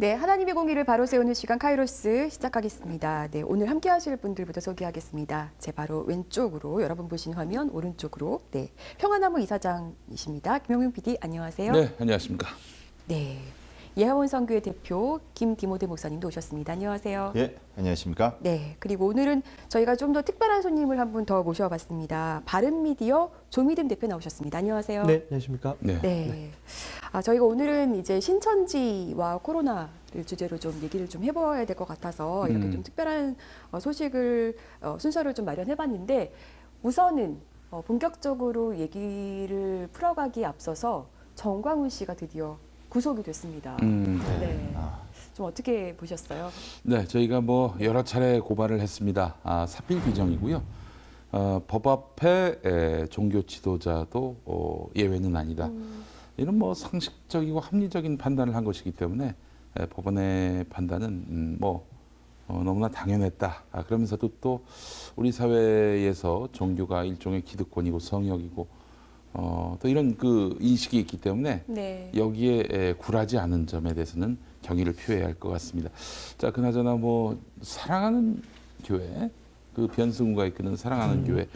네, 하나님의 공의를 바로 세우는 시간 카이로스 시작하겠습니다. 네, 오늘 함께 하실 분들부터 소개하겠습니다. 제 바로 왼쪽으로 여러분 보신 화면 오른쪽으로 네, 평화나무 이사장이십니다. 김용민 PD 안녕하세요. 네, 안녕하십니까. 네, 예하원 선교회 대표 김디모데 목사님도 오셨습니다. 안녕하세요. 예, 안녕하십니까? 네, 그리고 오늘은 저희가 좀 더 특별한 손님을 한 분 더 모셔봤습니다. 바른미디어 조미듬 대표 나오셨습니다. 안녕하세요. 네, 안녕하십니까? 네. 네. 저희가 오늘은 이제 신천지와 코로나를 주제로 좀 얘기를 좀 해봐야 될 것 같아서 이렇게 좀 특별한 소식을 순서를 좀 마련해봤는데 우선은 본격적으로 얘기를 풀어가기에 앞서서 정광훈 씨가 드디어 구속이 됐습니다. 네. 좀 어떻게 보셨어요? 네, 저희가 뭐 여러 차례 고발을 했습니다. 사필 규정이고요. 법 앞에 종교 지도자도 예외는 아니다. 이런 뭐 상식적이고 합리적인 판단을 한 것이기 때문에 법원의 판단은 너무나 당연했다. 그러면서도 또 우리 사회에서 종교가 일종의 기득권이고 성역이고 또 이런 그 인식이 있기 때문에 네. 여기에 굴하지 않은 점에 대해서는 경의를 표해야 할 것 같습니다. 자, 그나저나 뭐 사랑하는 교회, 그 변승우가 이끄는 사랑하는 교회,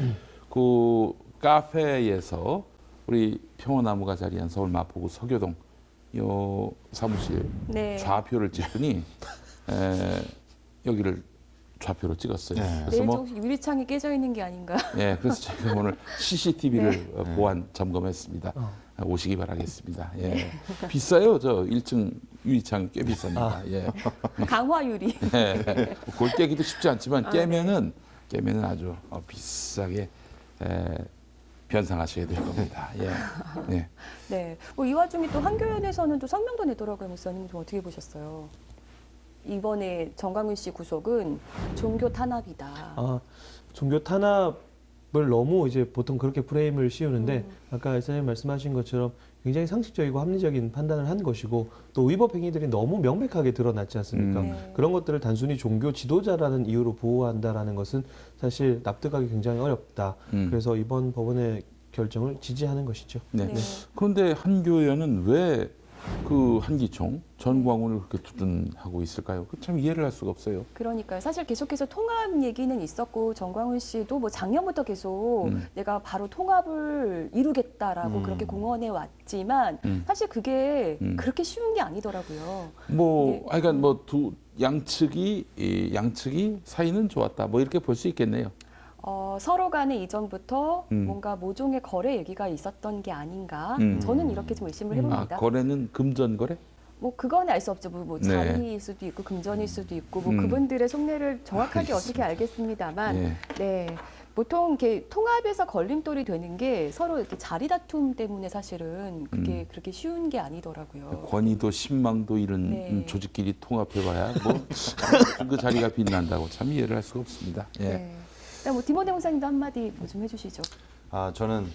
그 카페에서 우리 평화나무가 자리한 서울 마포구 서교동 요 사무실 네. 좌표를 찍더니 여기를 좌표로 찍었어요. 네. 그래서 내일 뭐 혹시 유리창이 깨져 있는 게 아닌가? 예, 그래서 저희가 오늘 CCTV를 네. 보안 점검했습니다. 오시기 바라겠습니다. 예. 비싸요. 저 1층 유리창이 꽤 비쌉니다. 예. 강화 유리. 예. 골 깨기도 쉽지 않지만 네. 깨면은 아주 비싸게 변상하셔야 될 겁니다. 예. 예. 네. 뭐 이 와중에 또 한교연에서는 또 성명도 내더라고요, 목사님. 좀 어떻게 보셨어요? 이번에 정광훈 씨 구속은 종교 탄압이다. 종교 탄압을 너무 이제 보통 그렇게 프레임을 씌우는데 아까 선생님 말씀하신 것처럼 굉장히 상식적이고 합리적인 판단을 한 것이고 또 위법 행위들이 너무 명백하게 드러났지 않습니까? 네. 그런 것들을 단순히 종교 지도자라는 이유로 보호한다라는 것은 사실 납득하기 굉장히 어렵다. 그래서 이번 법원의 결정을 지지하는 것이죠. 네. 네. 그런데 한교연은 왜 그 한기총 전광훈을 그렇게 두둔하고 있을까요? 그 참 이해를 할 수가 없어요. 그러니까요. 사실 계속해서 통합 얘기는 있었고 정광훈 씨도 뭐 작년부터 계속 내가 바로 통합을 이루겠다라고 그렇게 공언해 왔지만 사실 그게 그렇게 쉬운 게 아니더라고요. 네. 하여간 두 양측이 사이는 좋았다. 뭐 이렇게 볼 수 있겠네요. 서로 간에 이전부터 뭔가 모종의 거래 얘기가 있었던 게 아닌가. 저는 이렇게 좀 의심을 해봅니다. 거래는 금전 거래? 뭐 그거는 알 수 없죠. 뭐 네. 자리일 수도 있고 금전일 수도 있고 뭐 그분들의 속내를 정확하게 어떻게 알겠습니다만, 예. 네. 보통 이렇게 통합에서 걸림돌이 되는 게 서로 이렇게 자리 다툼 때문에 사실은 그게 그렇게 쉬운 게 아니더라고요. 권위도 신망도 이런 네. 조직끼리 통합해봐야 그 자리가 빛난다고 참 이해를 할 수가 없습니다. 예. 네. 뭐 디모데 목사님도 한마디 뭐 좀 해주시죠. 저는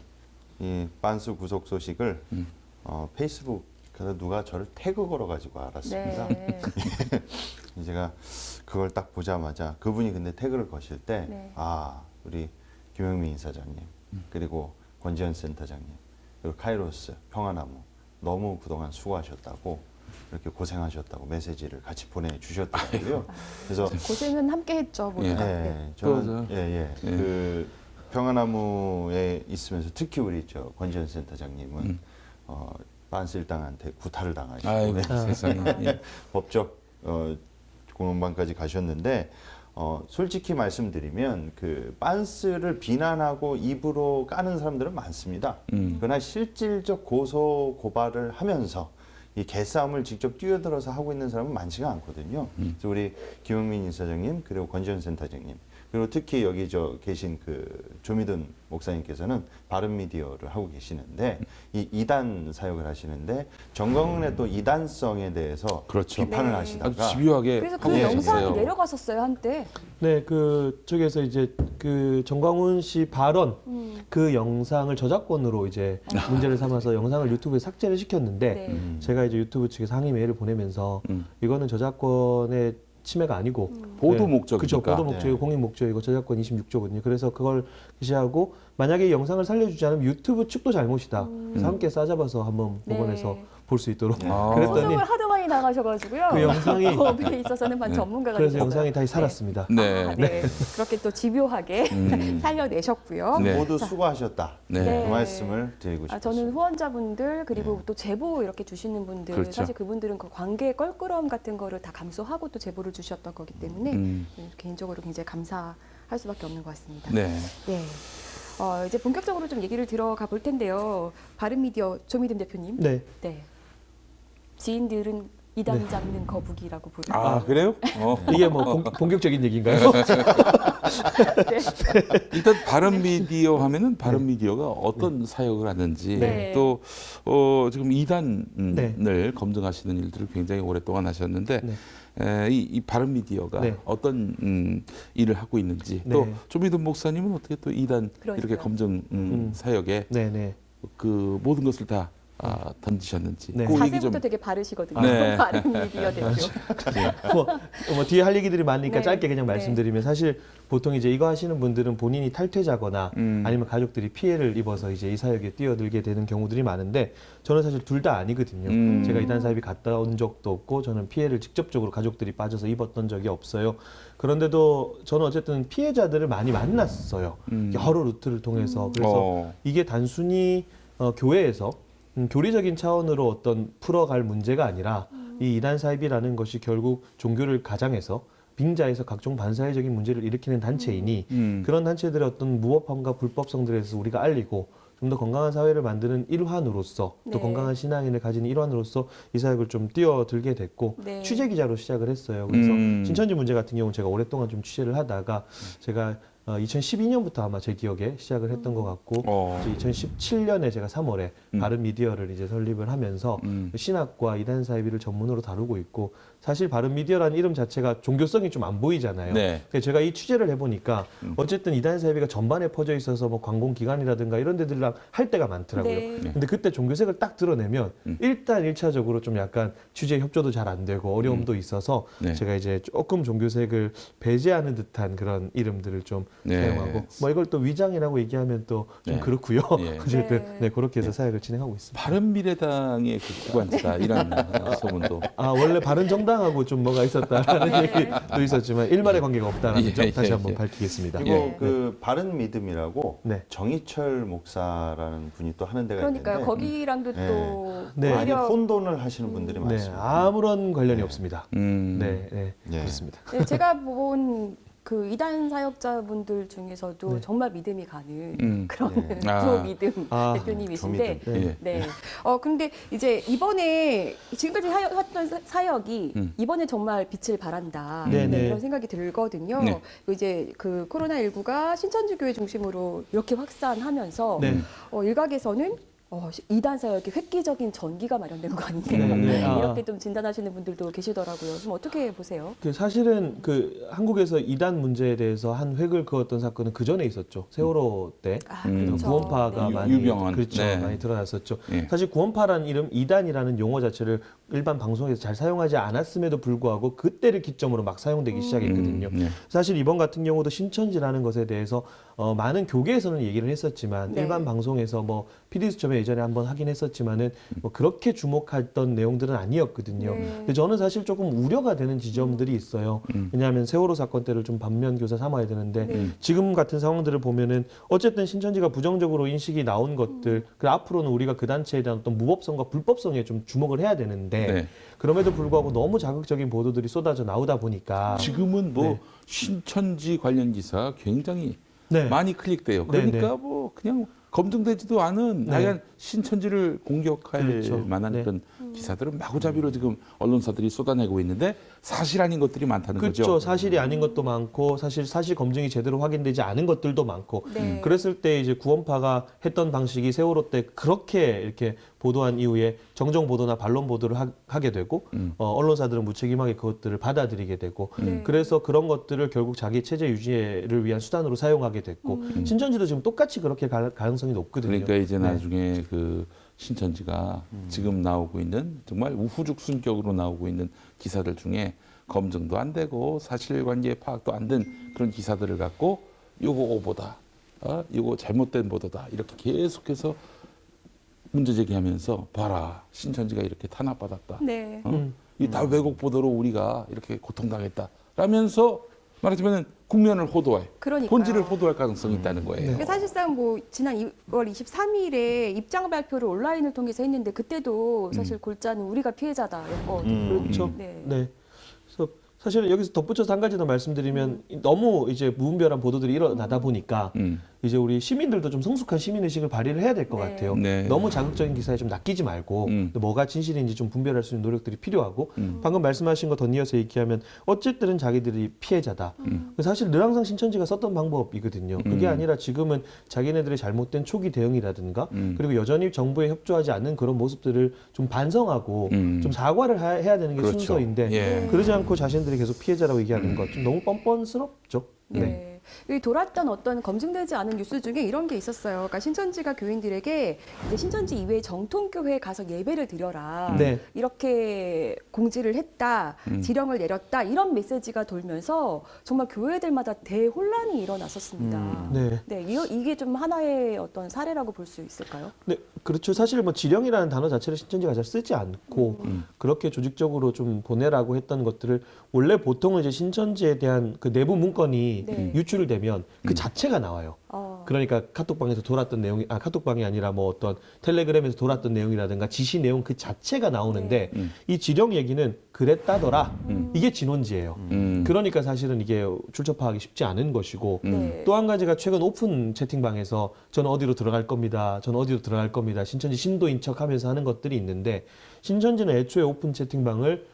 이 빤스 구속 소식을 페이스북에서 누가 저를 태그 걸어가지고 알았습니다. 네. 제가 그걸 딱 보자마자 그분이 근데 태그를 거실 때 네. 우리 김영민 이사장님 그리고 권지현 센터장님 그리고 카이로스 평화나무 너무 그동안 수고하셨다고 이렇게 고생하셨다고 메시지를 같이 보내주셨더라고요. 그래서 고생은 함께 했죠. 모두가. 네. 저는 그 평화나무에 있으면서 특히 우리 권지현 센터장님은 빤스 일당한테 구타를 당하시고 아이고, 세상에. 예. 법적 공론방까지 가셨는데 솔직히 말씀드리면 그 빤스를 비난하고 입으로 까는 사람들은 많습니다. 그러나 실질적 고소 고발을 하면서 이 개싸움을 직접 뛰어들어서 하고 있는 사람은 많지가 않거든요. 그래서 우리 김용민 이사장님 그리고 권지현 센터장님 그리고 특히 여기 계신 그 조미든 목사님께서는 바른미디어를 하고 계시는데 이 이단 사역을 하시는데 정광훈의 또 이단성에 대해서 그렇죠. 비판을 네. 하시다가 아주 집요하게 그래서 그 예, 영상이 하셨어요. 내려갔었어요 한때. 네, 그쪽에서 이제 그 정광훈 씨 발언 그 영상을 저작권으로 이제 문제를 삼아서 영상을 유튜브에 삭제를 시켰는데 네. 제가 이제 유튜브 측에 상의 메일을 보내면서 이거는 저작권의 침해가 아니고 보도 목적이니까. 그렇죠. 보도 목적이고 네. 공익 목적이고 저작권 26조거든요. 그래서 그걸 게시하고 만약에 이 영상을 살려주지 않으면 유튜브 측도 잘못이다. 그래서 함께 싸잡아서 한번 네. 법원에서 볼 수 있도록 네. 아. 그랬더니 소송을 하도 많이 나가셔가지고요. 그 영상이 법에 있어서는 반 전문가가 그래서 되셨어요. 영상이 다시 네. 살았습니다. 네. 아, 네. 그렇게 또 집요하게 살려내셨고요. 네. 모두 수고하셨다. 네. 그 말씀을 드리고 싶습니다. 저는 후원자분들 그리고 또 제보 이렇게 주시는 분들 그렇죠. 사실 그분들은 그 관계의 껄끄러움 같은 거를 다 감수하고 또 제보를 주셨던 거기 때문에 개인적으로 굉장히 감사할 수밖에 없는 것 같습니다. 네. 네. 이제 본격적으로 좀 얘기를 들어가 볼 텐데요. 바른미디어 조미든 대표님. 네. 네. 지인들은 이단 잡는 거북이라고 부르는. 아, 그래요? 이게 뭐 본격적인 얘기인가요? 일단 바른 미디어 하면은 바른 미디어가 어떤 사역을 하는지 네. 또 지금 이단을 네. 검증하시는 일들을 굉장히 오랫동안 하셨는데 네. 이 바른 미디어가 네. 어떤 일을 하고 있는지 네. 또 조미든 목사님은 어떻게 또 이단 이렇게 그러니까요. 검증 사역에 네, 네. 그 모든 것을 다 던지셨는지 네. 그 얘기 자세부터 좀 되게 바르시거든요. 네. 바른미디어 대표. 뭐 뒤에 할 얘기들이 많으니까 네. 짧게 그냥 네. 말씀드리면 사실 보통 이제 이거 하시는 분들은 본인이 탈퇴자거나 아니면 가족들이 피해를 입어서 이제 이 사역에 뛰어들게 되는 경우들이 많은데 저는 사실 둘 다 아니거든요. 제가 이단 사역이 갔다 온 적도 없고 저는 피해를 직접적으로 가족들이 빠져서 입었던 적이 없어요. 그런데도 저는 어쨌든 피해자들을 많이 만났어요. 여러 루트를 통해서. 그래서 이게 단순히 교회에서 교리적인 차원으로 어떤 풀어갈 문제가 아니라 이 이단 사입이라는 것이 결국 종교를 가장해서 빙자해서 각종 반사회적인 문제를 일으키는 단체이니 그런 단체들의 어떤 무법함과 불법성들에 대해서 우리가 알리고 좀 더 건강한 사회를 만드는 일환으로서 또 네. 건강한 신앙인을 가지는 일환으로서 이 사역을 좀 뛰어들게 됐고 네. 취재 기자로 시작을 했어요. 그래서 신천지 문제 같은 경우는 제가 오랫동안 좀 취재를 하다가 제가 2012년부터 아마 제 기억에 시작을 했던 것 같고 2017년에 제가 3월에 바른 미디어를 이제 설립을 하면서 신학과 이단 사이비를 전문으로 다루고 있고 사실 바른 미디어라는 이름 자체가 종교성이 좀 안 보이잖아요. 네. 그래서 제가 이 취재를 해보니까 어쨌든 이단 사이비가 전반에 퍼져 있어서 뭐 관공기관이라든가 이런 데들랑 할 때가 많더라고요. 네. 근데 그때 종교색을 딱 드러내면 일단 1차적으로 좀 약간 취재 협조도 잘 안 되고 어려움도 있어서 네. 제가 이제 조금 종교색을 배제하는 듯한 그런 이름들을 좀 네. 사용하고 뭐 이걸 또 위장이라고 얘기하면 또 좀 네. 그렇고요. 예. 어쨌든 네. 네, 그렇게 해서 사역을 진행하고 있습니다. 바른 미래당의 그 기관지다 이런 소문도 아 원래 바른 정당하고 좀 뭐가 있었다라는 얘기도 있었지만 일말의 관계가 없다라는 예, 점 다시 예, 한번 예. 밝히겠습니다. 그리고 예. 그 바른 믿음이라고 네. 정희철 목사라는 분이 또 하는 데가 그러니까요. 있는데 거기랑도 네. 또 네. 많이 오히려 혼돈을 하시는 분들이 네, 많습니다. 아무런 관련이 네. 없습니다. 음. 네, 네, 예. 그렇습니다. 네, 제가 본 그 이단 사역자분들 중에서도 네. 정말 믿음이 가는 그런 네. 조믿음 아, 대표님이신데 조믿음. 예. 네. 근데 이제 이번에 지금까지 했던 사역이 이번에 정말 빛을 발한다. 네, 네. 그런 생각이 들거든요. 네. 이제 그 코로나19가 신천지 교회 중심으로 이렇게 확산하면서 네. 일각에서는 이단 사역이 획기적인 전기가 마련된 거 아니냐 네. 아. 이렇게 좀 진단하시는 분들도 계시더라고요. 좀 어떻게 보세요? 그 사실은 그 한국에서 이단 문제에 대해서 한 획을 그었던 사건은 그 전에 있었죠. 세월호 때 그렇죠. 구원파가 네. 많이 유병헌. 그렇죠. 네. 많이 드러났었죠. 예. 사실 구원파라는 이름 이단이라는 용어 자체를 일반 방송에서 잘 사용하지 않았음에도 불구하고 그때를 기점으로 막 사용되기 시작했거든요. 네. 사실 이번 같은 경우도 신천지라는 것에 대해서 많은 교계에서는 얘기를 했었지만 네. 일반 방송에서 뭐 PD수첩에 예전에 한번 하긴 했었지만은 뭐 그렇게 주목했던 내용들은 아니었거든요. 네. 근데 저는 사실 조금 우려가 되는 지점들이 있어요. 왜냐하면 세월호 사건 때를 좀 반면 교사 삼아야 되는데 지금 같은 상황들을 보면은 어쨌든 신천지가 부정적으로 인식이 나온 것들, 그 앞으로는 우리가 그 단체에 대한 어떤 무법성과 불법성에 좀 주목을 해야 되는데 네. 그럼에도 불구하고 너무 자극적인 보도들이 쏟아져 나오다 보니까 지금은 뭐 네. 신천지 관련 기사 굉장히 네. 많이 클릭돼요. 네, 그러니까 네. 뭐 그냥 검증되지도 않은 네. 하여간 신천지를 공격할 그렇죠. 만한 네. 그런 기사들은 마구잡이로 지금 언론사들이 쏟아내고 있는데 사실 아닌 것들이 많다는 그렇죠. 거죠. 사실이 아닌 것도 많고 사실 검증이 제대로 확인되지 않은 것들도 많고 네. 그랬을 때 이제 구원파가 했던 방식이 세월호 때 그렇게 이렇게 보도한 이후에 정정 보도나 반론 보도를 하게 되고 언론사들은 무책임하게 그것들을 받아들이게 되고 네. 그래서 그런 것들을 결국 자기 체제 유지를 위한 수단으로 사용하게 됐고 신천지도 지금 똑같이 그렇게 갈 가능성이 높거든요. 그러니까 이제 네. 나중에 그 신천지가 지금 나오고 있는 정말 우후죽순격으로 나오고 있는 기사들 중에 검증도 안 되고 사실관계 파악도 안 된 그런 기사들을 갖고 요거 오보다, 요거 잘못된 보도다 이렇게 계속해서 문제 제기하면서 봐라 신천지가 이렇게 탄압받았다. 네. 이 다 왜곡 보도로 우리가 이렇게 고통당했다라면서 말하자면 국면을 호도해, 그러니까요. 본질을 호도할 가능성이 있다는 거예요. 그러니까 사실상 뭐 지난 2월 23일에 입장 발표를 온라인을 통해서 했는데 그때도 사실 골자는 우리가 피해자다였거든요. 그렇죠. 네. 네. 그래서 사실은 여기서 덧붙여서 한 가지 더 말씀드리면 너무 이제 무분별한 보도들이 일어나다 보니까 이제 우리 시민들도 좀 성숙한 시민의식을 발휘를 해야 될 것 네. 같아요. 네. 너무 자극적인 기사에 좀 낚이지 말고 뭐가 진실인지 좀 분별할 수 있는 노력들이 필요하고 방금 말씀하신 거 덧이어서 얘기하면 어쨌든 자기들이 피해자다. 사실 늘 항상 신천지가 썼던 방법이거든요. 그게 아니라 지금은 자기네들의 잘못된 초기 대응이라든가 그리고 여전히 정부에 협조하지 않는 그런 모습들을 좀 반성하고 좀 사과를 해야 되는 게 그렇죠. 순서인데 예. 그러지 않고 자신들이 계속 피해자라고 얘기하는 것 좀 너무 뻔뻔스럽죠. 네. 여기 돌았던 어떤 검증되지 않은 뉴스 중에 이런 게 있었어요. 그러니까 신천지가 교인들에게 이제 신천지 이외에 정통교회에 가서 예배를 드려라. 네. 이렇게 공지를 했다. 지령을 내렸다. 이런 메시지가 돌면서 정말 교회들마다 대혼란이 일어났었습니다. 네. 네, 이게 좀 하나의 어떤 사례라고 볼 수 있을까요? 네, 그렇죠. 사실 뭐 지령이라는 단어 자체를 신천지가 잘 쓰지 않고 그렇게 조직적으로 좀 보내라고 했던 것들을 원래 보통은 이제 신천지에 대한 그 내부 문건이 네. 유출되면 그 자체가 나와요. 그러니까 카톡방에서 돌았던 내용이 카톡방이 아니라 뭐 어떤 텔레그램에서 돌았던 내용이라든가 지시 내용 그 자체가 나오는데 이 지령 얘기는 그랬다더라. 이게 진원지예요. 그러니까 사실은 이게 출처파하기 쉽지 않은 것이고 네. 또 한 가지가 최근 오픈 채팅방에서 저는 어디로 들어갈 겁니다. 저는 어디로 들어갈 겁니다. 신천지 신도인 척하면서 하는 것들이 있는데 신천지는 애초에 오픈 채팅방을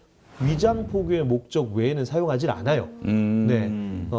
위장 포교의 목적 외에는 사용하지 않아요. 네.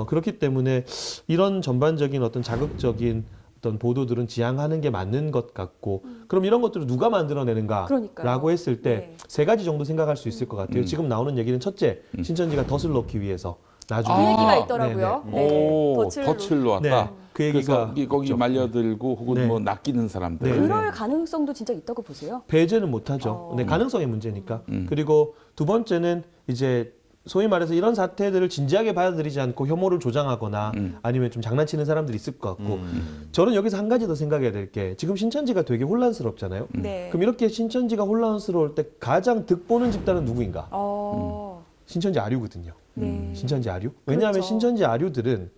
그렇기 때문에 이런 전반적인 어떤 자극적인 어떤 보도들은 지양하는 게 맞는 것 같고 그럼 이런 것들을 누가 만들어내는가라고 그러니까요. 했을 때 세 가지 정도 생각할 수 있을 것 같아요. 지금 나오는 얘기는 첫째, 신천지가 덧을 넣기 위해서 나중에 그 얘기가 아, 있더라고요. 오, 덫을 덫을 놓았다. 네. 그 얘기가 그래서 거기 말려들고 혹은 네. 뭐 낚이는 사람들. 네. 그럴 가능성도 진짜 있다고 보세요. 배제는 못하죠. 네, 가능성의 문제니까. 그리고 두 번째는 이제 소위 말해서 이런 사태들을 진지하게 받아들이지 않고 혐오를 조장하거나 아니면 좀 장난치는 사람들이 있을 것 같고 저는 여기서 한 가지 더 생각해야 될 게 지금 신천지가 되게 혼란스럽잖아요. 네. 그럼 이렇게 신천지가 혼란스러울 때 가장 득보는 집단은 누구인가? 신천지 아류거든요. 네. 신천지 아류? 왜냐하면 그렇죠. 신천지 아류들은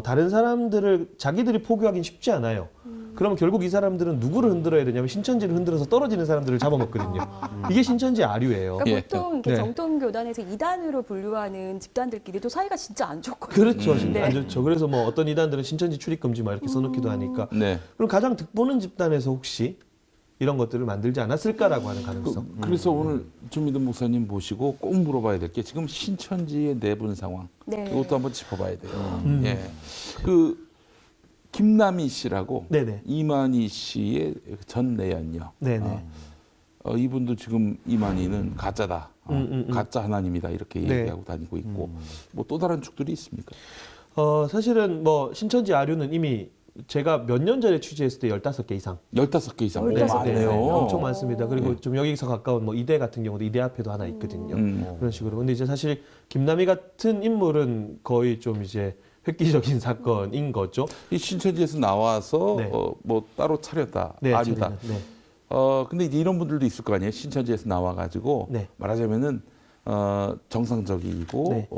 다른 사람들을 자기들이 포교하기는 쉽지 않아요. 그러면 결국 이 사람들은 누구를 흔들어야 되냐면 신천지를 흔들어서 떨어지는 사람들을 잡아먹거든요. 이게 신천지 아류예요. 그러니까 예. 보통 이렇게 네. 정통교단에서 이단으로 분류하는 집단들끼리도 사이가 진짜 안 좋거든요. 그렇죠. 네. 안 좋죠. 그래서 뭐 어떤 이단들은 신천지 출입 금지 막 이렇게 써놓기도 하니까. 네. 그럼 가장 득보는 집단에서 혹시 이런 것들을 만들지 않았을까라고 하는 가능성. 그래서 오늘 주미든 목사님 모시고 꼭 물어봐야 될 게 지금 신천지의 내분 상황. 네. 이것도 한번 짚어봐야 돼요. 예. 그 김남희 씨라고 네네. 이만희 씨의 전 내연녀. 네네. 이분도 지금 이만희는 가짜다. 가짜 하나님이다. 이렇게 네. 얘기하고 다니고 있고. 뭐 또 다른 축들이 있습니까? 사실은 뭐 신천지 아류는 이미 제가 몇 년 전에 취재했을 때 15개 이상. 15개 이상. 오, 15개 많네요. 엄청 많습니다. 그리고 네. 좀 여기서 가까운 뭐 이대 같은 경우도 이대 앞에도 하나 있거든요. 음. 그런 식으로. 근데 이제 사실 김남희 같은 인물은 거의 좀 이제 획기적인 사건인 거죠. 이 신천지에서 나와서 네. 뭐 따로 차렸다. 네, 아류다. 저희는, 네. 근데 이제 이런 분들도 있을 거 아니에요. 신천지에서 나와가지고 네. 말하자면은 정상적이고 네.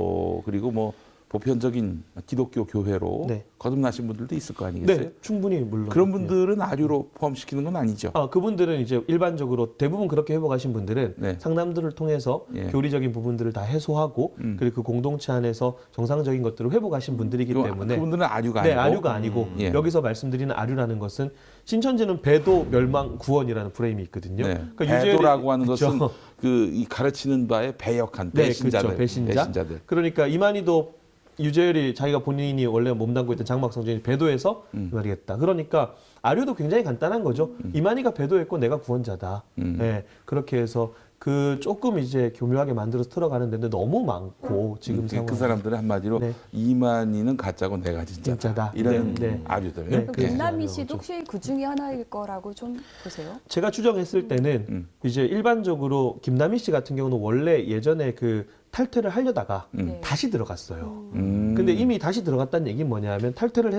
그리고 뭐 보편적인 기독교 교회로 네. 거듭나신 분들도 있을 거 아니겠어요? 네, 충분히 물론. 그런 네. 분들은 아류로 포함시키는 건 아니죠. 그분들은 이제 일반적으로 대부분 그렇게 회복하신 분들은 네. 상담들을 통해서 예. 교리적인 부분들을 다 해소하고 그리고 그 공동체 안에서 정상적인 것들을 회복하신 분들이기 때문에 그분들은 아류가 네, 아니고. 아류가 아니고 예. 여기서 말씀드리는 아류라는 것은 신천지는 배도 멸망 구원이라는 프레임이 있거든요. 네. 그러니까 배도라고 하는 그렇죠. 것은 이 가르치는 바에 배역한 네, 배신자들. 그렇죠. 배신자들. 그러니까 이만희도 유재열이 자기가 본인이 원래 몸담고 있던 장막성전이 배도해서 말이겠다. 그러니까 아류도 굉장히 간단한 거죠. 이만희가 배도했고 내가 구원자다. 네, 그렇게 해서 그 조금 이제 교묘하게 만들어서 틀어가는 데인데 너무 많고 지금 상황. 그 사람들은 한마디로 네. 이만희는 가짜고 내가 진짜다. 진짜다. 이런 네, 네. 아류들. 네, 그럼 예. 김남희 씨도 혹시 그 중에 하나일 거라고 좀 보세요? 제가 추정했을 때는 이제 일반적으로 김남희 씨 같은 경우는 원래 예전에 그 탈퇴를 하려다가 네. 다시 들어갔어요. 음. 근데 이미 다시 들어갔다는 얘기는 뭐냐면 탈퇴를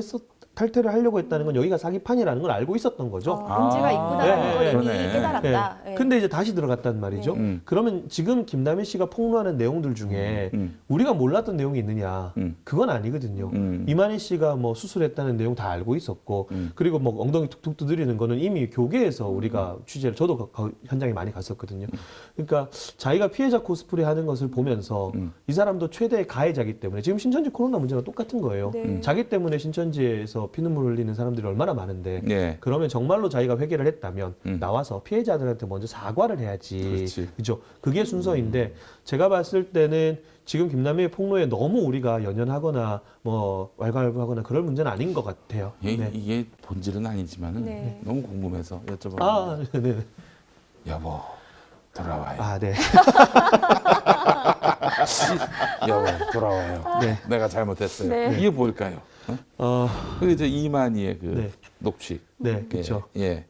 하려고 했다는 건 여기가 사기판이라는 걸 알고 있었던 거죠. 문제가 아, 있구나라는 걸 이미 그러네. 깨달았다. 예. 예. 근데 이제 다시 들어갔단 말이죠. 네. 그러면 지금 김남희 씨가 폭로하는 내용들 중에 우리가 몰랐던 내용이 있느냐? 그건 아니거든요. 이만희 씨가 뭐 수술했다는 내용 다 알고 있었고, 그리고 뭐 엉덩이 툭툭 두드리는 거는 이미 교계에서 우리가 취재를 저도 현장에 많이 갔었거든요. 그러니까 자기가 피해자 코스프레 하는 것을 보면서 이 사람도 최대의 가해자이기 때문에 지금 신천지 코로나 문제랑 똑같은 거예요. 네. 자기 때문에 신천지에서 피눈물 흘리는 사람들이 얼마나 많은데 네. 그러면 정말로 자기가 회개를 했다면 나와서 피해자들한테 먼저 사과를 해야지. 그렇지. 그죠? 그게 순서인데 제가 봤을 때는 지금 김남희의 폭로에 너무 우리가 연연하거나 뭐 왈가왈부하거나 그럴 문제는 아닌 것 같아요. 이게 본질은 아니지만은 네. 너무 궁금해서 여쭤봤는데 아, 네. 여보 돌아와요. 아, 네. 여보 돌아와요. 네. 내가 잘못했어요. 네. 이게 뭘까요? 어? 그게 저 이만희의 그 네. 녹취. 네, 그렇죠. 예.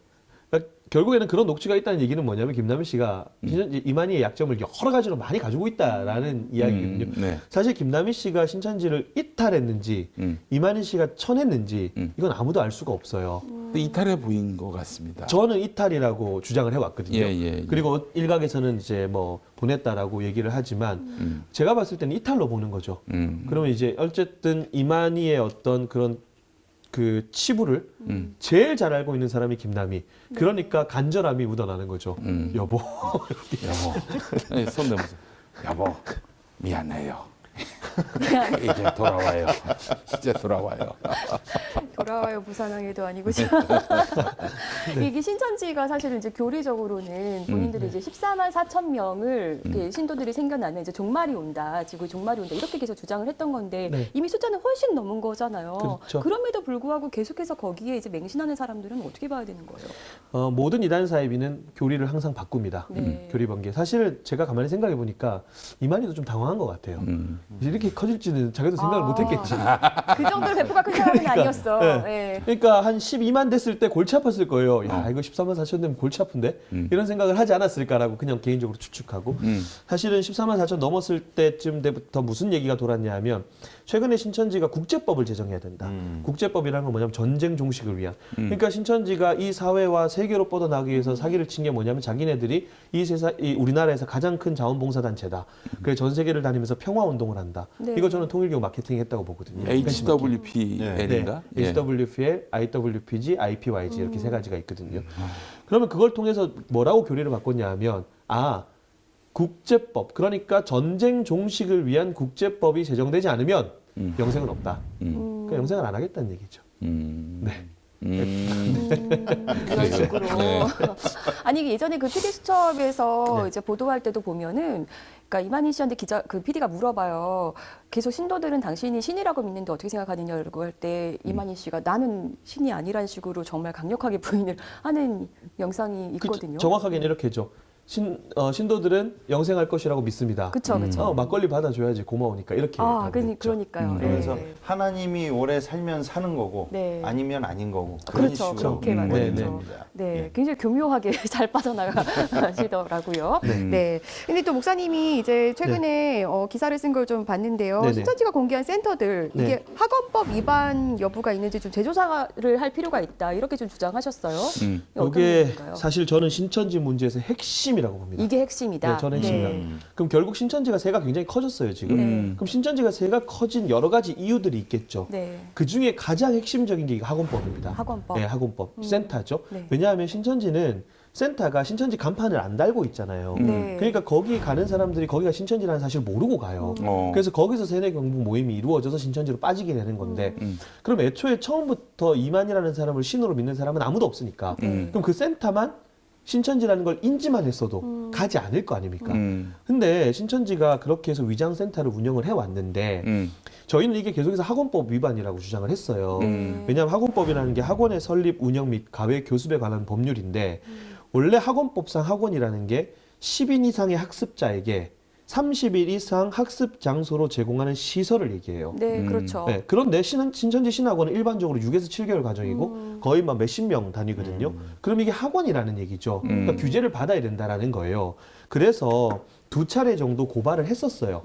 그러니까 결국에는 그런 녹취가 있다는 얘기는 뭐냐면 김남희 씨가 이만희의 약점을 여러 가지로 많이 가지고 있다라는 이야기거든요. 네. 사실 김남희 씨가 신천지를 이탈했는지 이만희 씨가 쳐냈는지 이건 아무도 알 수가 없어요. 근데 이탈해 보인 것 같습니다. 저는 이탈이라고 주장을 해왔거든요. 예. 그리고 일각에서는 이제 뭐 보냈다라고 얘기를 하지만 제가 봤을 때는 이탈로 보는 거죠. 그러면 이제 어쨌든 이만희의 어떤 그런 그 치부를 제일 잘 알고 있는 사람이 김남희. 그러니까 간절함이 묻어나는 거죠. 여보. 여보. 네, 손 내면서 여보 미안해요. 이제 돌아와요. 이제 돌아와요. 돌아와요 부산항에도 아니고 이게 신천지가 사실은 이제 교리적으로는 본인들이 이제 14만 4천 명을 이렇게 신도들이 생겨나는 이제 종말이 온다, 지구에 종말이 온다 이렇게 계속 주장을 했던 건데 네. 이미 숫자는 훨씬 넘은 거잖아요. 그렇죠. 그럼에도 불구하고 계속해서 거기에 이제 맹신하는 사람들은 어떻게 봐야 되는 거예요? 모든 이단 사이비는 교리를 항상 바꿉니다. 네. 교리 번개. 사실 제가 가만히 생각해 보니까 이만희도 좀 당황한 것 같아요. 이렇게 커질지는 자기도 생각을 못했겠지. 그 정도로 배포가 큰 사람은 아니었어. 네. 예. 그러니까 한 12만 됐을 때 골치 아팠을 거예요. 야, 이거 14만 4천 되면 골치 아픈데? 이런 생각을 하지 않았을까라고 그냥 개인적으로 추측하고. 사실은 14만 4천 넘었을 때쯤 때부터 무슨 얘기가 돌았냐 하면 최근에 신천지가 국제법을 제정해야 된다. 국제법이라는 건 뭐냐면 전쟁 종식을 위한. 그러니까 신천지가 이 사회와 세계로 뻗어나가기 위해서 사기를 친 게 뭐냐면 자기네들이 이 우리나라에서 가장 큰 자원봉사단체다. 그래서 전 세계를 다니면서 평화운동을 한다. 네. 이거 저는 통일교 마케팅 했다고 보거든요. HWPL인가? 네, HWPL, IWPG, IPYG 이렇게 세 가지가 있거든요. 그러면 그걸 통해서 뭐라고 교리를 바꿨냐 하면 국제법, 그러니까 전쟁 종식을 위한 국제법이 제정되지 않으면 영생은 없다. 그러니까 영생을 안 하겠다는 얘기죠. 네. 그런 식으로. 네. 아니 예전에 그 PD 수첩에서 네. 이제 보도할 때도 보면은, 그러니까 이만희 씨한테 그 PD가 물어봐요. 계속 신도들은 당신이 신이라고 믿는데 어떻게 생각하느냐고 할 때 이만희 씨가 나는 신이 아니란 식으로 정말 강력하게 부인을 하는 영상이 있거든요. 정확하게는 이렇게죠. 신도들은 영생할 것이라고 믿습니다. 그렇죠, 그렇죠. 막걸리 받아줘야지 고마우니까 이렇게. 그러니까요. 그래서 네. 하나님이 오래 살면 사는 거고 네. 아니면 아닌 거고 그런 그렇죠. 식으로 그렇게 말하죠. 됩니다. 네, 예. 굉장히 교묘하게 잘 빠져나가시더라고요. 네. 근데 또 목사님이 이제 최근에 기사를 쓴 걸 좀 봤는데요. 네네. 신천지가 공개한 센터들 네. 이게 학원법 위반 여부가 있는지 좀 재조사를 할 필요가 있다 이렇게 좀 주장하셨어요. 어떤 이게 내용일까요? 사실 저는 신천지 문제에서 핵심이라고 봅니다. 이게 핵심이다. 네, 저는 핵심이다. 그럼 결국 신천지가 새가 굉장히 커졌어요 지금. 네. 그럼 신천지가 새가 커진 여러 가지 이유들이 있겠죠. 네. 그 중에 가장 핵심적인 게 학원법입니다. 학원법. 네, 학원법. 센터죠. 네. 왜냐하면 신천지는 센터가 신천지 간판을 안 달고 있잖아요. 네. 그러니까 거기 가는 사람들이 거기가 신천지라는 사실을 모르고 가요. 그래서 거기서 세뇌 경북 모임이 이루어져서 신천지로 빠지게 되는 건데 그럼 애초에 처음부터 이만이라는 사람을 신으로 믿는 사람은 아무도 없으니까 그럼 그 센터만 신천지라는 걸 인지만 했어도 가지 않을 거 아닙니까? 근데 신천지가 그렇게 해서 위장센터를 운영을 해왔는데 저희는 이게 계속해서 학원법 위반이라고 주장을 했어요. 왜냐하면 학원법이라는 게 학원의 설립, 운영 및 가외 교습에 관한 법률인데 원래 학원법상 학원이라는 게 10인 이상의 학습자에게 30일 이상 학습 장소로 제공하는 시설을 얘기해요. 네, 그렇죠. 네, 그런데 신천지 신학원은 일반적으로 6에서 7개월 과정이고 거의 막 몇십 명 다니거든요. 그럼 이게 학원이라는 얘기죠. 그러니까 규제를 받아야 된다라는 거예요. 그래서 2차례 정도 고발을 했었어요.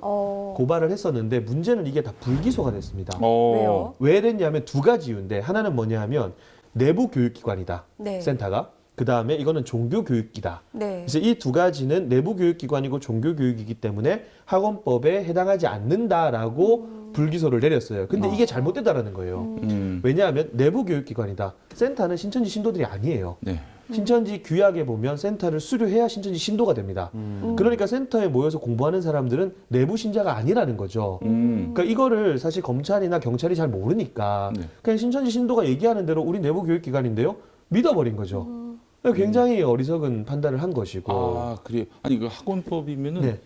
고발을 했었는데 문제는 이게 다 불기소가 됐습니다. 왜요? 왜 됐냐면 2가지 이유인데 하나는 뭐냐 하면 내부 교육기관이다. 네. 센터가. 그 다음에 이거는 종교교육이다. 네. 그래서 이 2가지는 내부 교육기관이고 종교교육이기 때문에 학원법에 해당하지 않는다라고 불기소를 내렸어요. 근데 이게 잘못됐다라는 거예요. 왜냐하면 내부 교육기관이다. 센터는 신천지 신도들이 아니에요. 네. 신천지 규약에 보면 센터를 수료해야 신천지 신도가 됩니다. 그러니까 센터에 모여서 공부하는 사람들은 내부 신자가 아니라는 거죠. 그러니까 이거를 사실 검찰이나 경찰이 잘 모르니까 네. 그냥 신천지 신도가 얘기하는 대로 우리 내부 교육기관인데요. 믿어버린 거죠. 굉장히 어리석은 판단을 한 것이고. 아, 그래요. 아니 그 학원법이면은 네.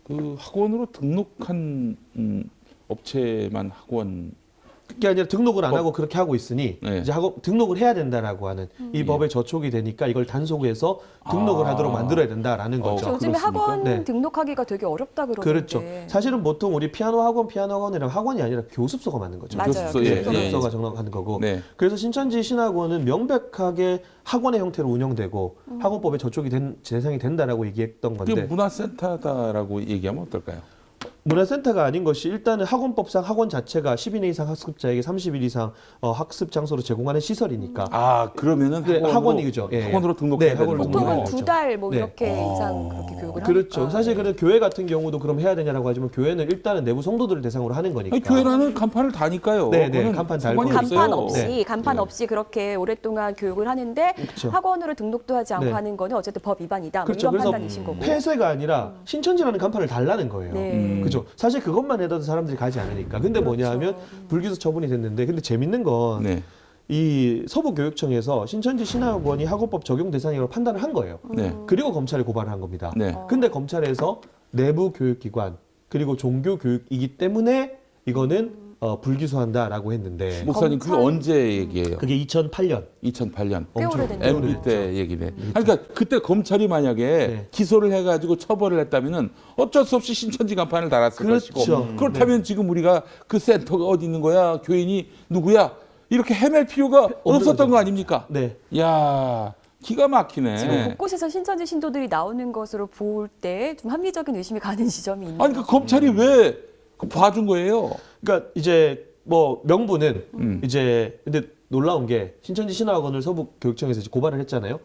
그 학원으로 등록한 업체만 학원. 그게 아니라 등록을 안 하고 그렇게 하고 있으니 네. 이제 학원 등록을 해야 된다라고 하는 이 법에 저촉이 되니까 이걸 단속해서 등록을 하도록 만들어야 된다라는 거죠. 요즘에 그렇습니까? 학원 네. 등록하기가 되게 어렵다 그러는데. 그렇죠. 사실은 보통 우리 피아노 학원이랑 학원이 아니라 교습소가 맞는 거죠. 맞아요. 교습소, 예, 교습소가 등록하는 거고. 네. 그래서 신천지 신학원은 명백하게 학원의 형태로 운영되고 학원법에 저촉이 된 대상이 된다라고 얘기했던 그 건데 문화센터다라고 얘기하면 어떨까요? 문화센터가 아닌 것이 일단은 학원법상 학원 자체가 10인 이상 학습자에게 30일 이상 학습 장소로 제공하는 시설이니까 아, 그러면은 네, 학원이죠. 예, 학원으로 예. 등록해야 네, 되는 학원으로 거군요. 보통은 등록해야죠. 2달 뭐 네. 이렇게 이상 그렇게 교육을 그렇죠. 하니까. 사실 그런 교회 같은 경우도 그럼 해야 되냐라고 하지만 교회는 일단은 내부 성도들을 대상으로 하는 거니까. 아니, 교회라는 간판을 다니까요. 네, 네, 그거는 간판 달고. 상관이 간판 없어요. 없이 간판 네. 없이 그렇게 오랫동안 교육을 하는데 그렇죠. 학원으로 등록도 하지 않고 네. 하는 거는 어쨌든 법 위반이다. 뭐 그렇죠. 이런 그래서 판단이신 거고. 폐쇄가 아니라 신천지라는 간판을 달라는 거예요. 네. 그죠. 사실 그것만 해도 사람들이 가지 않으니까. 근데 뭐냐 하면 불기소 처분이 됐는데, 근데 재밌는 건 네. 이 서부교육청에서 신천지 신학원이 학원법 적용 대상이라고 판단을 한 거예요. 네. 그리고 검찰에 고발을 한 겁니다. 네. 근데 검찰에서 내부 교육기관 그리고 종교 교육이기 때문에 이거는 불기소한다라고 했는데 목사님 그게 검찰- 언제 얘기예요? 그게 2008년 2008년. 꽤 엄청 오래됐네요. MB 때 얘기네. 그러니까 그때 검찰이 만약에 네. 기소를 해가지고 처벌을 했다면은 어쩔 수 없이 신천지 간판을 달았을 그렇죠. 것이고 그렇다면 지금 우리가 그 센터가 어디 있는 거야, 교인이 누구야 이렇게 헤맬 필요가 없었던 거죠. 거 아닙니까? 네. 야, 기가 막히네. 지금 곳곳에서 신천지 신도들이 나오는 것으로 볼 때 좀 합리적인 의심이 가는 지점이 있는 아니 그 검찰이 왜 봐준 거예요? 그러니까 이제 뭐 명분은 이제 근데 놀라운 게 신천지 신학원을 서부교육청에서 이제 고발을 했잖아요.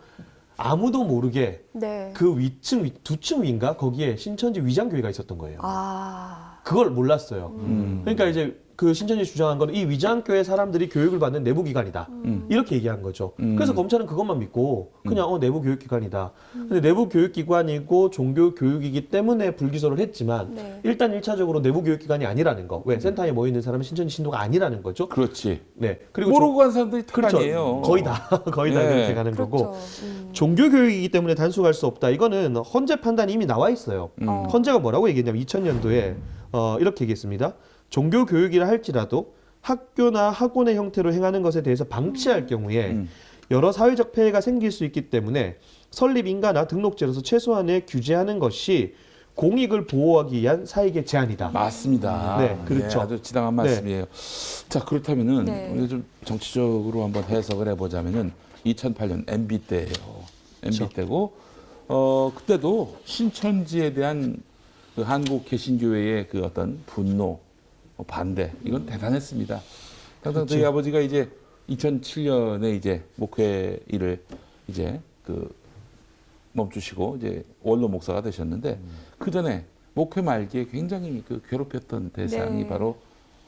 아무도 모르게 네. 그 위층 두 층 위인가 거기에 신천지 위장교회가 있었던 거예요. 아. 그걸 몰랐어요. 그러니까 이제 그 신천지 주장한 거는 이 위장교회 사람들이 교육을 받는 내부기관이다. 이렇게 얘기한 거죠. 그래서 검찰은 그것만 믿고 그냥 내부 교육기관이다. 근데 내부 교육기관이고 종교 교육이기 때문에 불기소를 했지만 네. 일단 1차적으로 내부 교육기관이 아니라는 거. 왜? 센터에 모여 있는 사람은 신천지 신도가 아니라는 거죠. 그렇지. 네. 그리고 모르고 간 사람들이 그렇죠. 아니에요. 거의 다 거의 다 네. 그렇게 가는 거고. 그렇죠. 종교 교육이기 때문에 단속할 수 없다. 이거는 헌재 판단이 이미 나와 있어요. 헌재가 뭐라고 얘기했냐면 2000년도에 이렇게 얘기했습니다. 종교 교육이라 할지라도 학교나 학원의 형태로 행하는 것에 대해서 방치할 경우에 여러 사회적 폐해가 생길 수 있기 때문에 설립 인가나 등록제로서 최소한의 규제하는 것이 공익을 보호하기 위한 사익의 제한이다. 맞습니다. 네, 그렇죠. 아주 지당한 네. 말씀이에요. 자, 그렇다면은 네. 우리가 좀 정치적으로 한번 해석을 해보자면은 2008년 MB 때예요. MB 그렇죠. 때고 그때도 신천지에 대한 그 한국 개신교회의 그 어떤 분노, 반대 이건 대단했습니다. 당장 저희 아버지가 이제 2007년에 이제 목회 일을 이제 그 멈추시고 이제 원로 목사가 되셨는데 그 전에 목회 말기에 굉장히 그 괴롭혔던 대상이 네. 바로